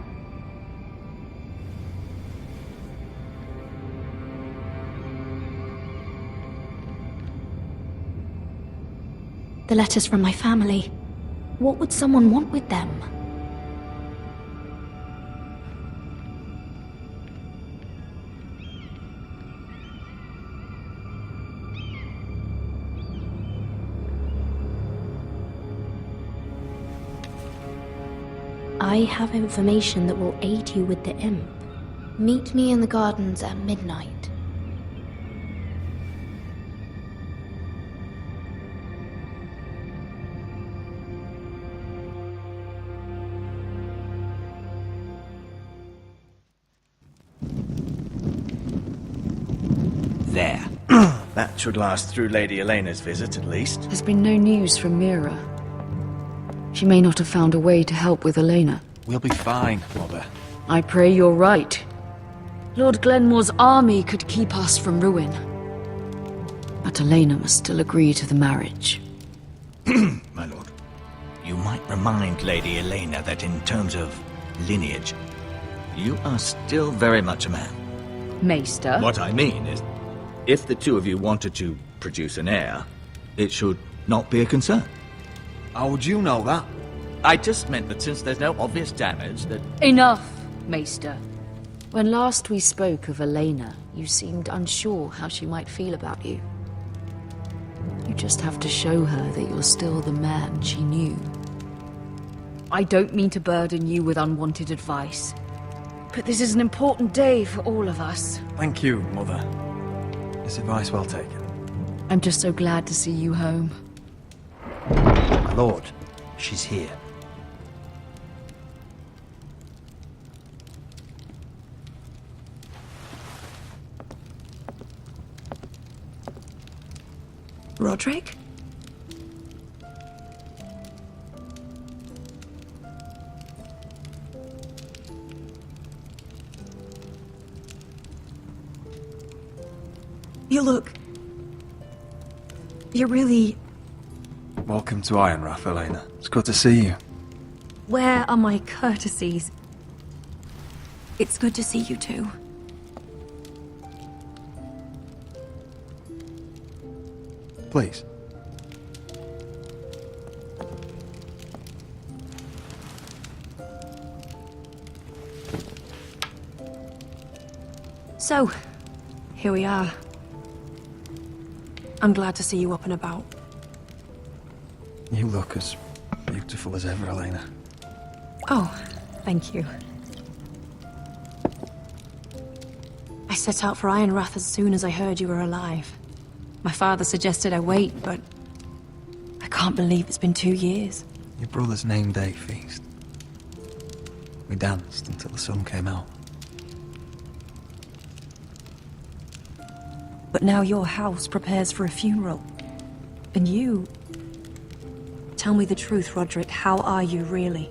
The letters from my family. What would someone want with them? I have information that will aid you with the imp. Meet me in the gardens at midnight. There. That should last through Lady Elena's visit, at least. There's been no news from Mira. She may not have found a way to help with Elena. We'll be fine, Mother. I pray you're right. Lord Glenmore's army could keep us from ruin. But Elena must still agree to the marriage. My lord. You might remind Lady Elena that in terms of lineage, you are still very much a man. Maester? What I mean is, if the two of you wanted to produce an heir, it should not be a concern. How would you know that? I just meant that since there's no obvious damage, that... Enough, Maester. When last we spoke of Elena, you seemed unsure how she might feel about you. You just have to show her that you're still the man she knew. I don't mean to burden you with unwanted advice, but this is an important day for all of us. Thank you, Mother. This advice well taken. I'm just so glad to see you home. My lord, she's here. Roderick? You look... You're really... Welcome to Ironrath, Elena. It's good to see you. Where are my courtesies? It's good to see you too. Please. So, here we are. I'm glad to see you up and about. You look as beautiful as ever, Elena. Oh, thank you. I set out for Ironrath as soon as I heard you were alive. My father suggested I wait, but I can't believe it's been 2 years. Your brother's name day feast. We danced until the sun came out. But now your house prepares for a funeral. And you... Tell me the truth, Roderick. How are you, really?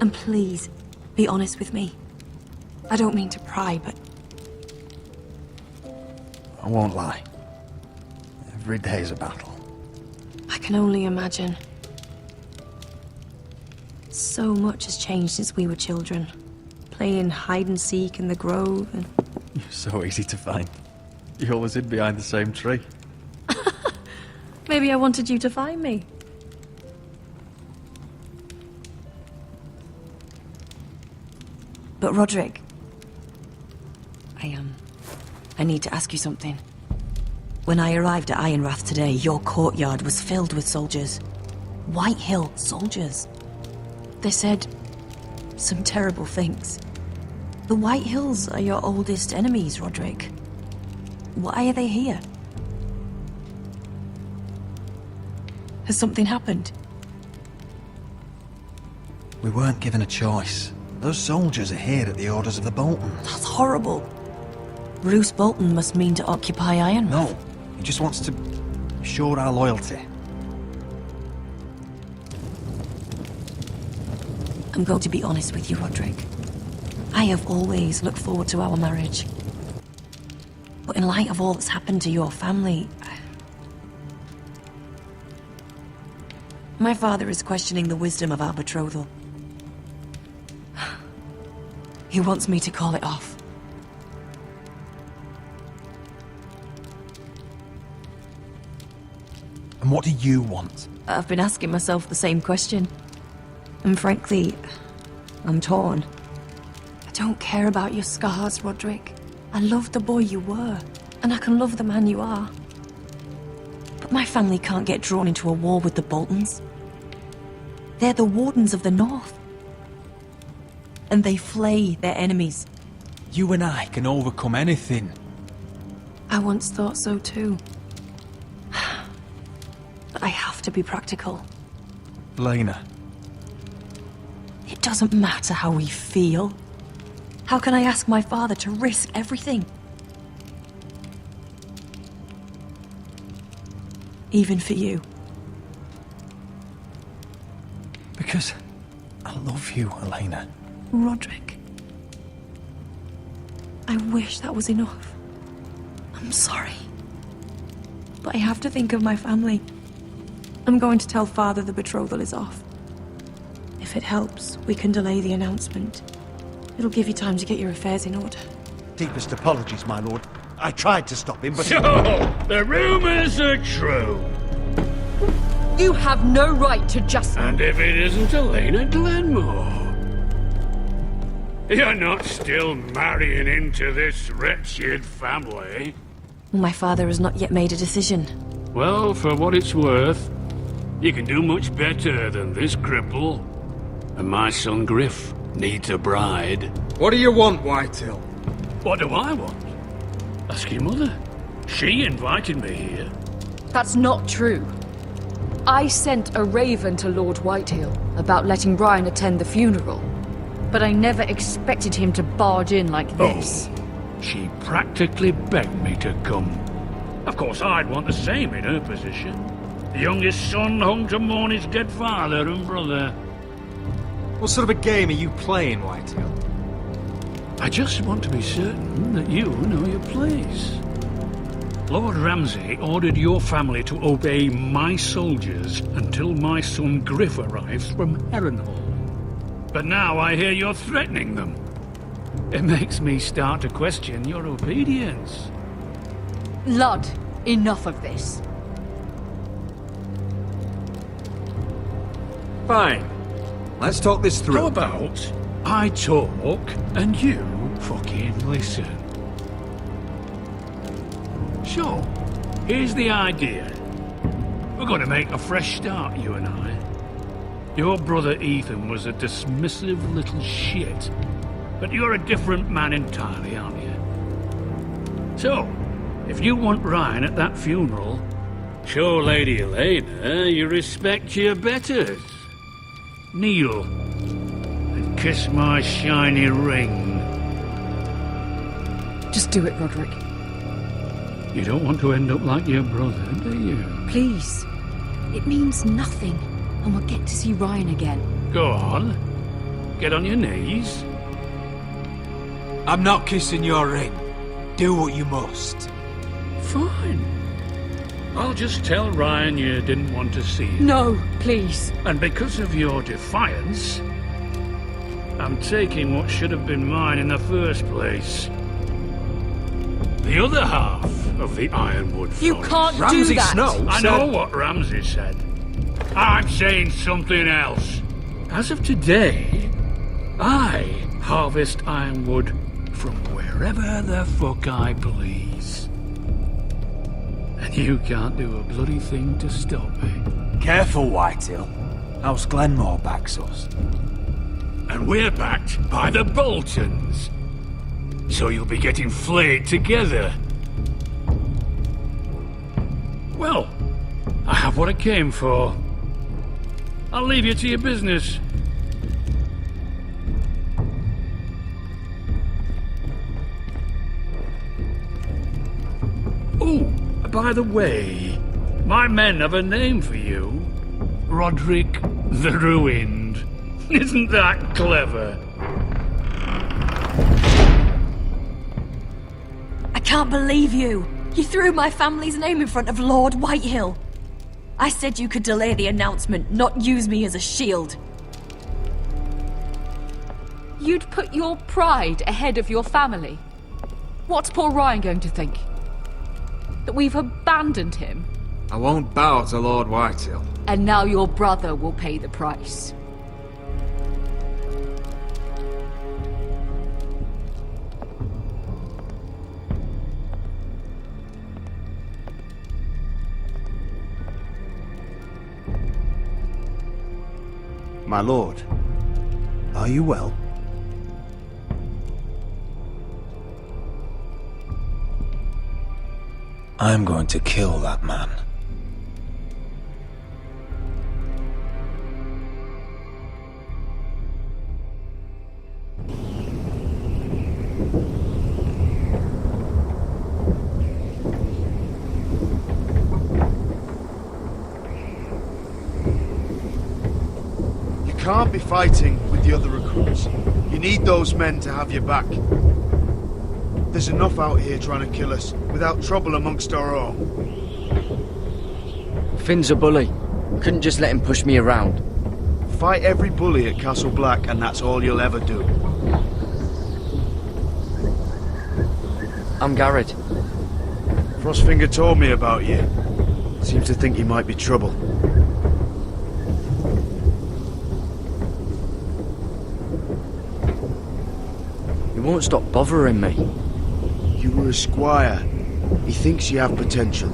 And please, be honest with me. I don't mean to pry, but... I won't lie. Every day's a battle. I can only imagine. So much has changed since we were children. Playing hide and seek in the grove and... You're so easy to find. You always hid behind the same tree. Maybe I wanted you to find me. But Roderick... I need to ask you something. When I arrived at Ironrath today, your courtyard was filled with soldiers. White Hill soldiers. They said some terrible things. The White Hills are your oldest enemies, Roderick. Why are they here? Has something happened? We weren't given a choice. Those soldiers are here at the orders of the Boltons. That's horrible. Bruce Bolton must mean to occupy Ironrath. No, he just wants to assure our loyalty. I'm going to be honest with you, Roderick. I have always looked forward to our marriage. But in light of all that's happened to your family... My father is questioning the wisdom of our betrothal. He wants me to call it off. And what do you want? I've been asking myself the same question. And frankly, I'm torn. I don't care about your scars, Roderick. I love the boy you were, and I can love the man you are. But my family can't get drawn into a war with the Boltons. They're the Wardens of the North. And they flay their enemies. You and I can overcome anything. I once thought so too. But I have to be practical. Lena. It doesn't matter how we feel. How can I ask my father to risk everything? Even for you. Because I love you, Elena. Roderick. I wish that was enough. I'm sorry. But I have to think of my family. I'm going to tell Father the betrothal is off. If it helps, we can delay the announcement. It'll give you time to get your affairs in order. Deepest apologies, my lord. I tried to stop him, but... So, the rumours are true. You have no right to just... And if it isn't Elena Glenmore? You're not still marrying into this wretched family? My father has not yet made a decision. Well, for what it's worth, you can do much better than this cripple. And my son Griff needs a bride. What do you want, Whitetail? What do I want? Ask your mother. She invited me here. That's not true. I sent a raven to Lord Whitehill about letting Ryan attend the funeral. But I never expected him to barge in like this. Oh, she practically begged me to come. Of course, I'd want the same in her position. The youngest son home to mourn his dead father and brother. What sort of a game are you playing, Whitetail? I just want to be certain that you know your place. Lord Ramsay ordered your family to obey my soldiers until my son Griff arrives from Harrenhal. But now I hear you're threatening them. It makes me start to question your obedience. Lud, enough of this. Fine. Let's talk this through. How about I talk and you fucking listen? So, here's the idea. We're going to make a fresh start, you and I. Your brother Ethan was a dismissive little shit. But you're a different man entirely, aren't you? So, if you want Ryan at that funeral, show Lady Elena you respect your betters. Kneel and kiss my shiny ring. Just do it, Roderick. You don't want to end up like your brother, do you? Please. It means nothing, and we'll get to see Ryan again. Go on. Get on your knees. I'm not kissing your ring. Do what you must. Fine. I'll just tell Ryan you didn't want to see him. No, please. And because of your defiance, I'm taking what should have been mine in the first place. The other half of the Ironwood Forest. You can't do that! Snow I know what Ramsay said. I'm saying something else. As of today, I harvest ironwood from wherever the fuck I please. And you can't do a bloody thing to stop me. Careful, Whitetail. House Glenmore backs us. And we're backed by the Boltons. So you'll be getting flayed together. Well, I have what I came for. I'll leave you to your business. Oh, by the way, my men have a name for you. Roderick the Ruined. Isn't that clever? I can't believe you! You threw my family's name in front of Lord Whitehill. I said you could delay the announcement, not use me as a shield. You'd put your pride ahead of your family. What's poor Ryan going to think? That we've abandoned him? I won't bow to Lord Whitehill. And now your brother will pay the price. My lord, are you well? I'm going to kill that man. You can't be fighting with the other recruits. You need those men to have your back. There's enough out here trying to kill us, without trouble amongst our own. Finn's a bully. Couldn't just let him push me around. Fight every bully at Castle Black, and that's all you'll ever do. I'm Garrett. Frostfinger told me about you. Seems to think you might be trouble. He won't stop bothering me. You were a squire. He thinks you have potential.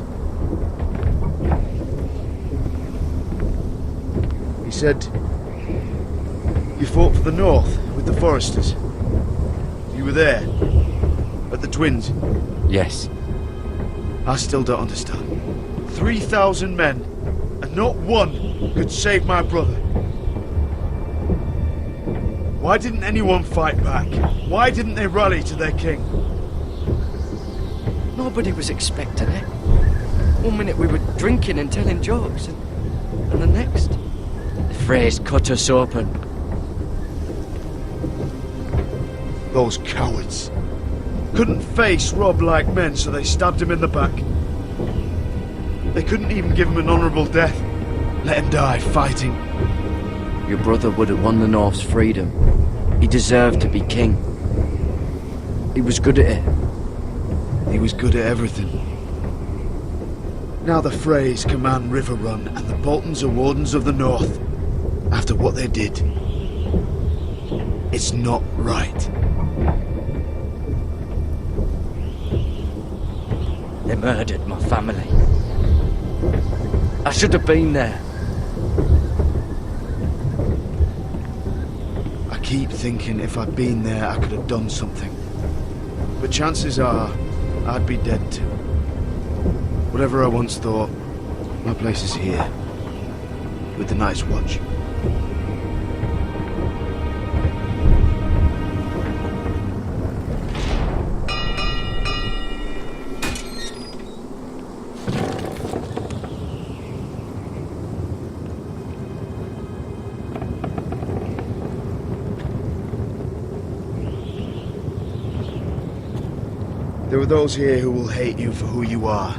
He said you fought for the North with the Foresters. You were there, at the Twins. Yes. I still don't understand. 3,000 men, and not one could save my brother. Why didn't anyone fight back? Why didn't they rally to their king? Nobody was expecting it. One minute we were drinking and telling jokes, and the next, the Freys cut us open. Those cowards. Couldn't face Rob like men, so they stabbed him in the back. They couldn't even give him an honourable death. Let him die fighting. Your brother would have won the North's freedom. He deserved to be king. He was good at it. He was good at everything. Now the Freys command River Run, and the Boltons are Wardens of the North. After what they did. It's not right. They murdered my family. I should have been there. I keep thinking if I'd been there, I could have done something. But chances are, I'd be dead too. Whatever I once thought, my place is here. With the Night's Watch. There are those here who will hate you for who you are.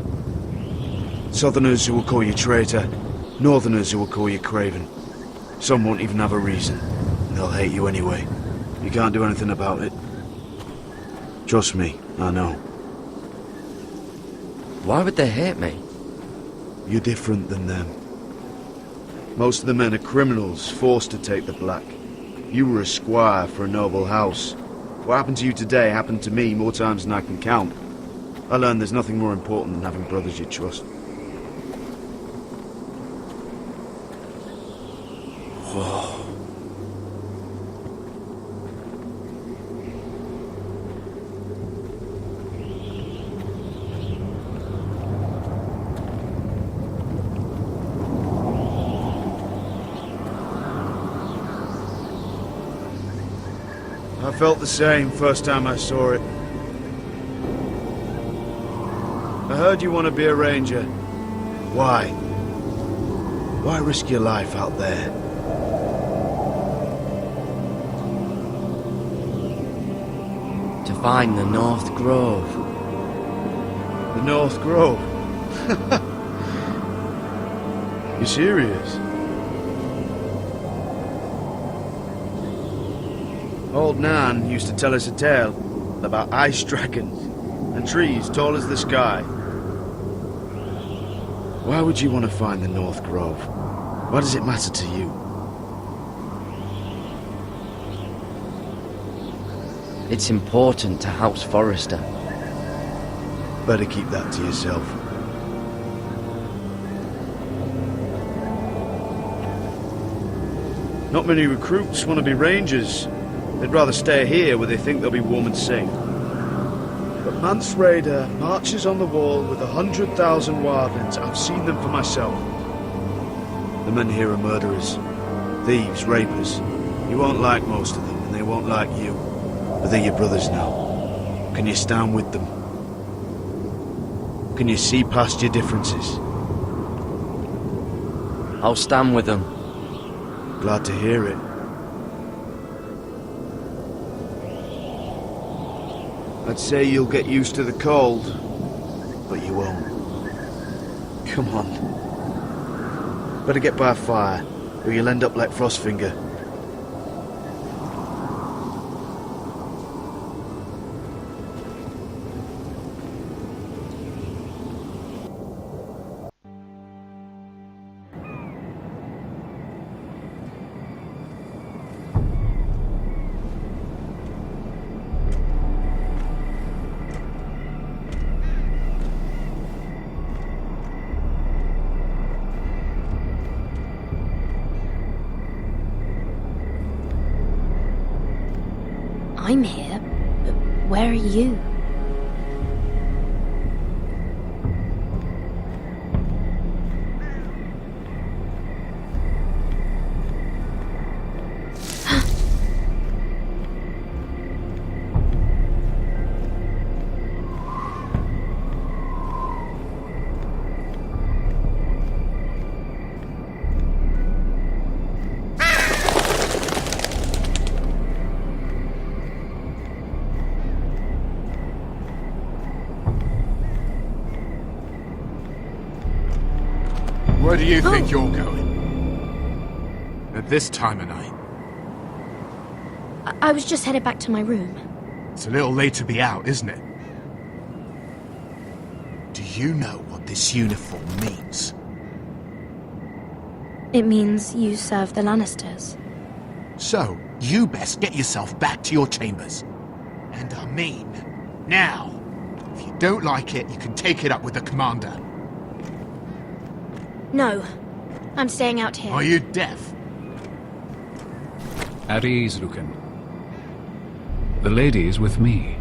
Southerners who will call you traitor, Northerners who will call you craven. Some won't even have a reason. They'll hate you anyway. You can't do anything about it. Trust me, I know. Why would they hate me? You're different than them. Most of the men are criminals, forced to take the black. You were a squire for a noble house. What happened to you today happened to me more times than I can count. I learned there's nothing more important than having brothers you trust. Whoa. I felt the same first time I saw it. I heard you want to be a ranger. Why? Why risk your life out there? find the North Grove. The North Grove? You serious? Old Nan used to tell us a tale about ice dragons and trees tall as the sky. Why would you want to find the North Grove? Why does it matter to you? It's important to House Forrester. Better keep that to yourself. Not many recruits want to be rangers. They'd rather stay here where they think they'll be warm and safe. But Mance Rayder marches on the wall with 100,000 wildlings. I've seen them for myself. The men here are murderers, thieves, rapers. You won't like most of them, and they won't like you. But they're your brothers now. Can you stand with them? Can you see past your differences? I'll stand with them. Glad to hear it. I'd say you'll get used to the cold, but you won't. Come on. Better get by a fire, or you'll end up like Frostfinger. I'm here, but where are you? Where do you think you're going? At this time of night? I was just headed back to my room. It's a little late to be out, isn't it? Do you know what this uniform means? It means you serve the Lannisters. So, you best get yourself back to your chambers. And I mean, now. If you don't like it, you can take it up with the commander. No, I'm staying out here. Are you deaf? At ease, Lucan. The lady is with me.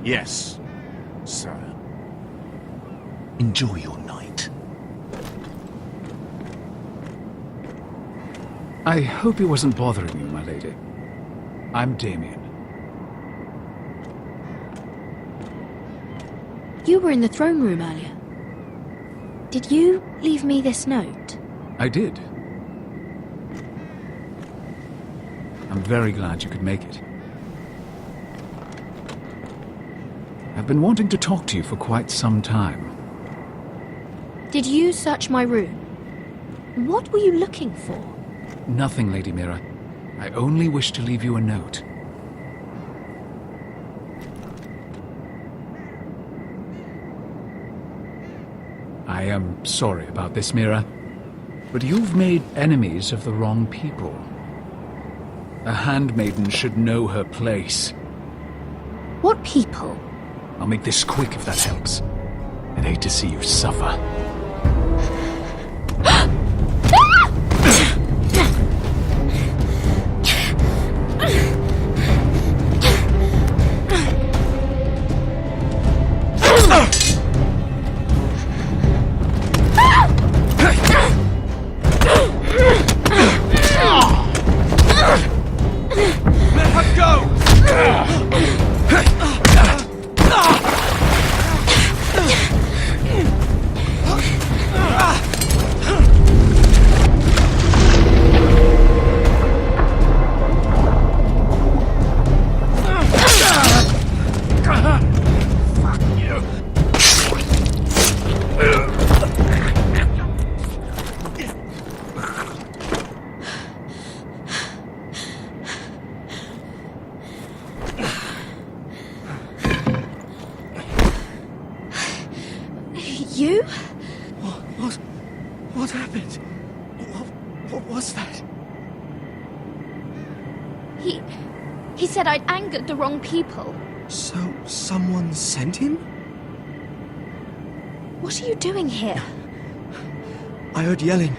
Yes, sir. Enjoy your night. I hope he wasn't bothering you, my lady. I'm Damien. You were in the throne room earlier. Did you leave me this note? I did. I'm very glad you could make it. I've been wanting to talk to you for quite some time. Did you search my room? What were you looking for? Nothing, Lady Mira. I only wish to leave you a note. I am sorry about this, Mira, but you've made enemies of the wrong people. A handmaiden should know her place. What people? I'll make this quick if that helps. I'd hate to see you suffer. You? What happened? What was that? He said I'd angered the wrong people. So, someone sent him? What are you doing here? I heard yelling.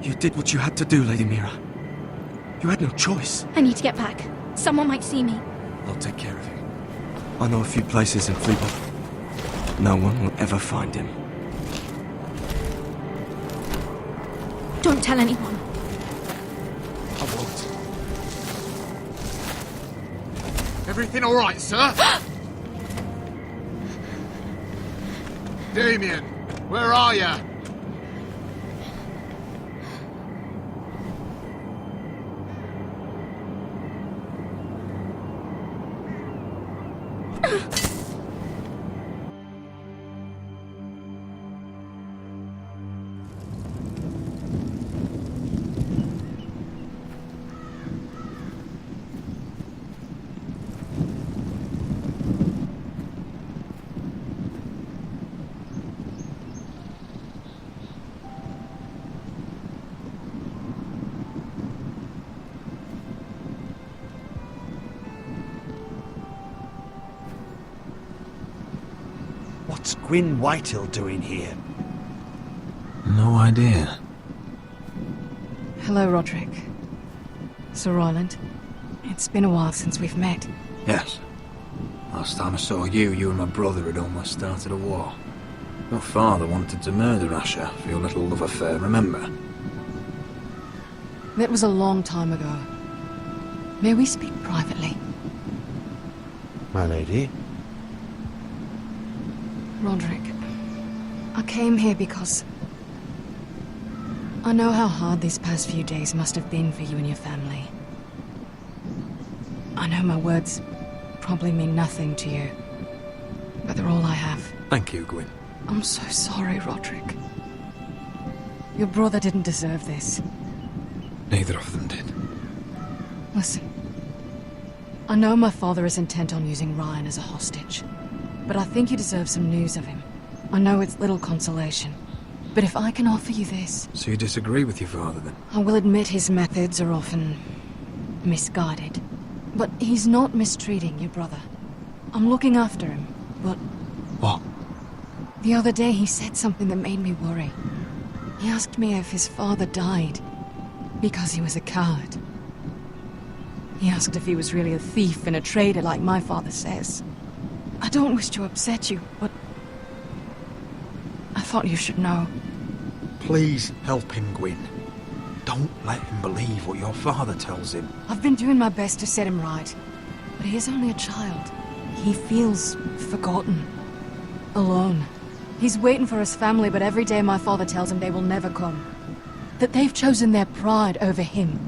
You did what you had to do, Lady Mira. You had no choice. I need to get back. Someone might see me. I'll take care of him. I know a few places in Fleetwood. No one will ever find him. Don't tell anyone. I won't. Everything all right, sir? Damien, where are you? What's Gwyn Whitehill doing here? No idea. Hello, Roderick. Sir Roland. It's been a while since we've met. Yes. Last time I saw you and my brother had almost started a war. Your father wanted to murder Asher for your little love affair, remember? That was a long time ago. May we speak privately? My lady? Roderick, I came here because I know how hard these past few days must have been for you and your family. I know my words probably mean nothing to you, but they're all I have. Thank you, Gwyn. I'm so sorry, Roderick. Your brother didn't deserve this. Neither of them did. Listen, I know my father is intent on using Ryan as a hostage, but I think you deserve some news of him. I know it's little consolation, but if I can offer you this... So you disagree with your father, then? I will admit his methods are often misguided, but he's not mistreating your brother. I'm looking after him, but... What? The other day he said something that made me worry. He asked me if his father died because he was a coward. He asked if he was really a thief and a traitor like my father says. I don't wish to upset you, but I thought you should know. Please help him, Gwyn. Don't let him believe what your father tells him. I've been doing my best to set him right, but he is only a child. He feels forgotten, alone. He's waiting for his family, but every day my father tells him they will never come. That they've chosen their pride over him.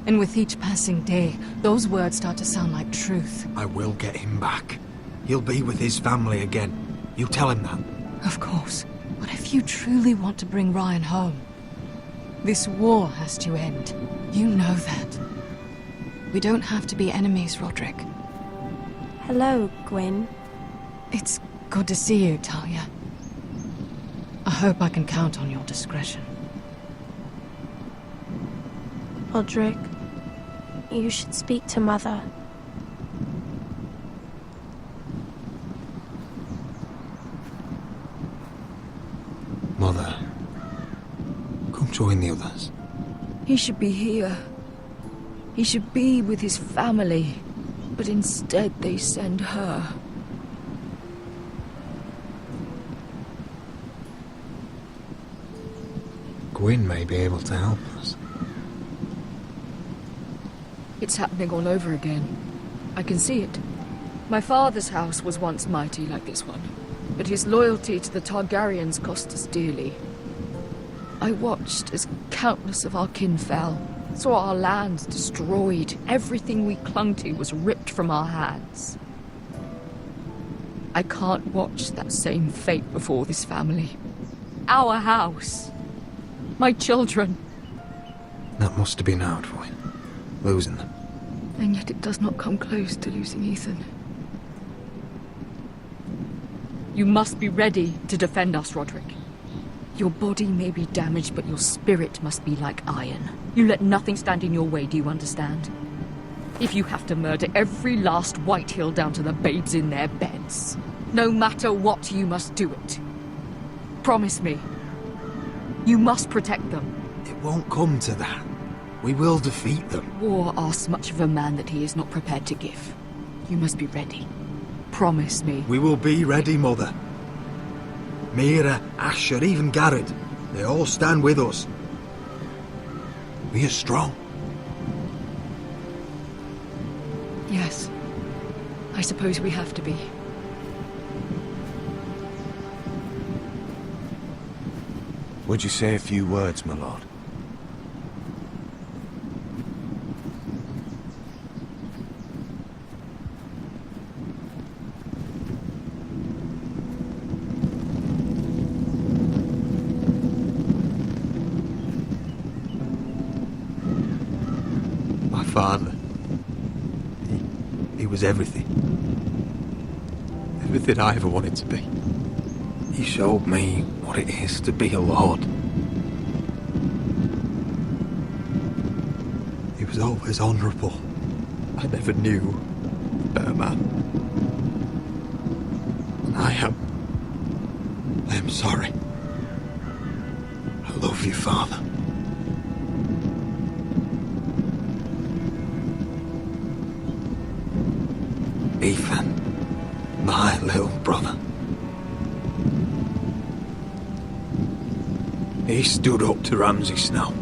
And with each passing day, those words start to sound like truth. I will get him back. He'll be with his family again. You tell him that. Of course. But if you truly want to bring Ryan home, this war has to end. You know that. We don't have to be enemies, Roderick. Hello, Gwyn. It's good to see you, Talia. I hope I can count on your discretion. Roderick, you should speak to Mother. Mother, come join the others. He should be here. He should be with his family. But instead they send her. Gwyn may be able to help us. It's happening all over again. I can see it. My father's house was once mighty like this one, but his loyalty to the Targaryens cost us dearly. I watched as countless of our kin fell, saw our lands destroyed, everything we clung to was ripped from our hands. I can't watch that same fate before this family. Our house. My children. That must have been hard for you, losing them. And yet it does not come close to losing Ethan. You must be ready to defend us, Roderick. Your body may be damaged, but your spirit must be like iron. You let nothing stand in your way, do you understand? If you have to murder every last Whitehill down to the babes in their beds, no matter what, you must do it. Promise me. You must protect them. It won't come to that. We will defeat them. War asks much of a man that he is not prepared to give. You must be ready. Promise me. We will be ready, Mother. Mira, Asher, even Garrett. They all stand with us. We are strong. Yes. I suppose we have to be. Would you say a few words, my lord? My father. He was everything. Everything I ever wanted to be. He showed me what it is to be a lord. He was always honourable. I never knew a better man. And I am sorry. I love you, Father. Ethan, my little brother. He stood up to Ramsay Snow.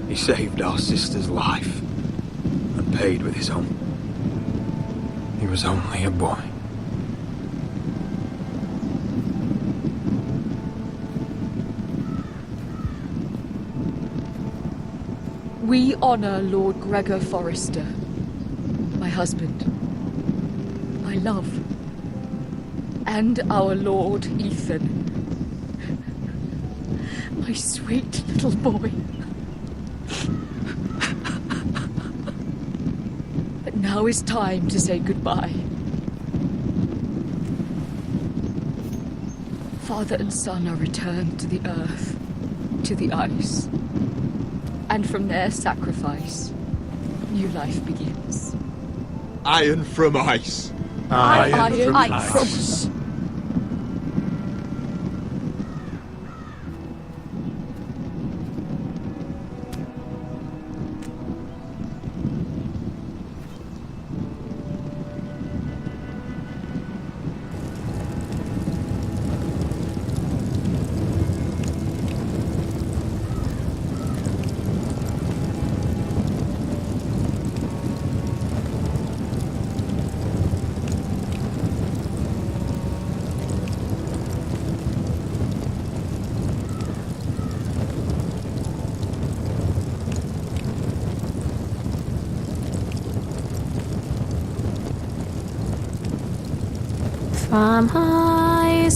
He saved our sister's life and paid with his own. He was only a boy. We honor Lord Gregor Forrester, my husband, my love, and our Lord Ethan. My sweet little boy. But now is time to say goodbye. Father and son are returned to the earth, to the ice. And from their sacrifice, new life begins. Iron from ice. Iron from ice.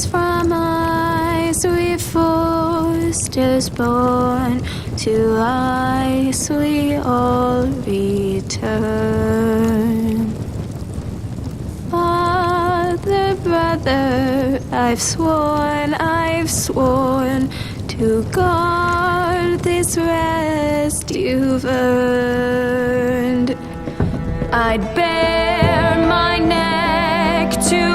From ice we Forsters born, to ice we all return. Father, brother, I've sworn to guard this rest you've earned. I'd bare my neck to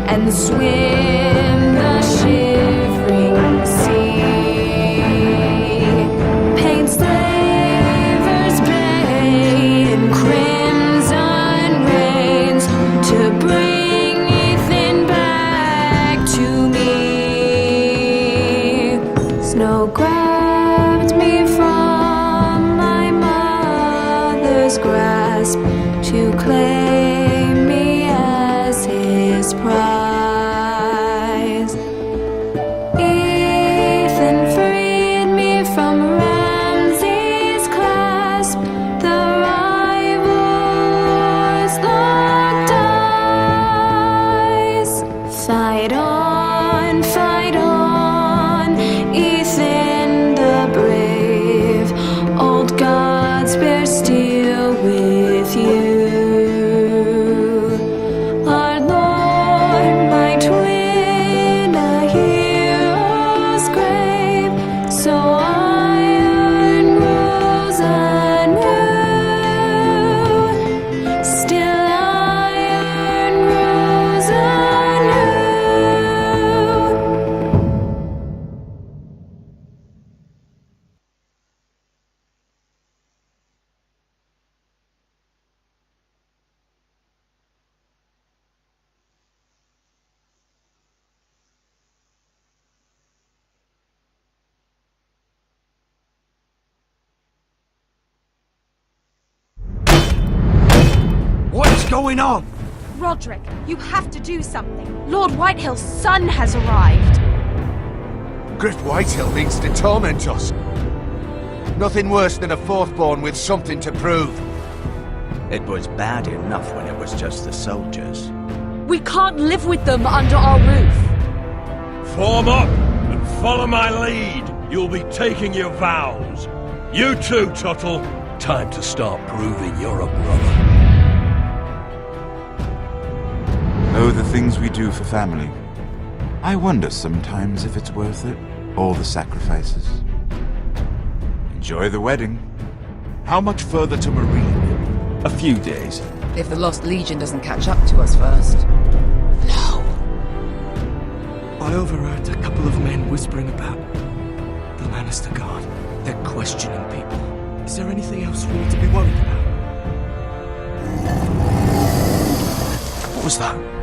and swim the shivering sea. Paint slavers bay in crimson rains to bring Ethan back to me. Snow grabbed me from my mother's grasp to claim me as his prize. Fight on, Ethan the brave. Old gods going on? Roderick, you have to do something. Lord Whitehill's son has arrived. Griff Whitehill means to torment us. Nothing worse than a fourthborn with something to prove. It was bad enough when it was just the soldiers. We can't live with them under our roof. Form up and follow my lead. You'll be taking your vows. You too, Tuttle. Time to start proving you're a brother. Oh, the things we do for family. I wonder sometimes if it's worth it. All the sacrifices. Enjoy the wedding. How much further to Marine? A few days. If the Lost Legion doesn't catch up to us first. I overheard a couple of men whispering about the Lannister Guard. They're questioning people. Is there anything else we need to be worried about? What was that?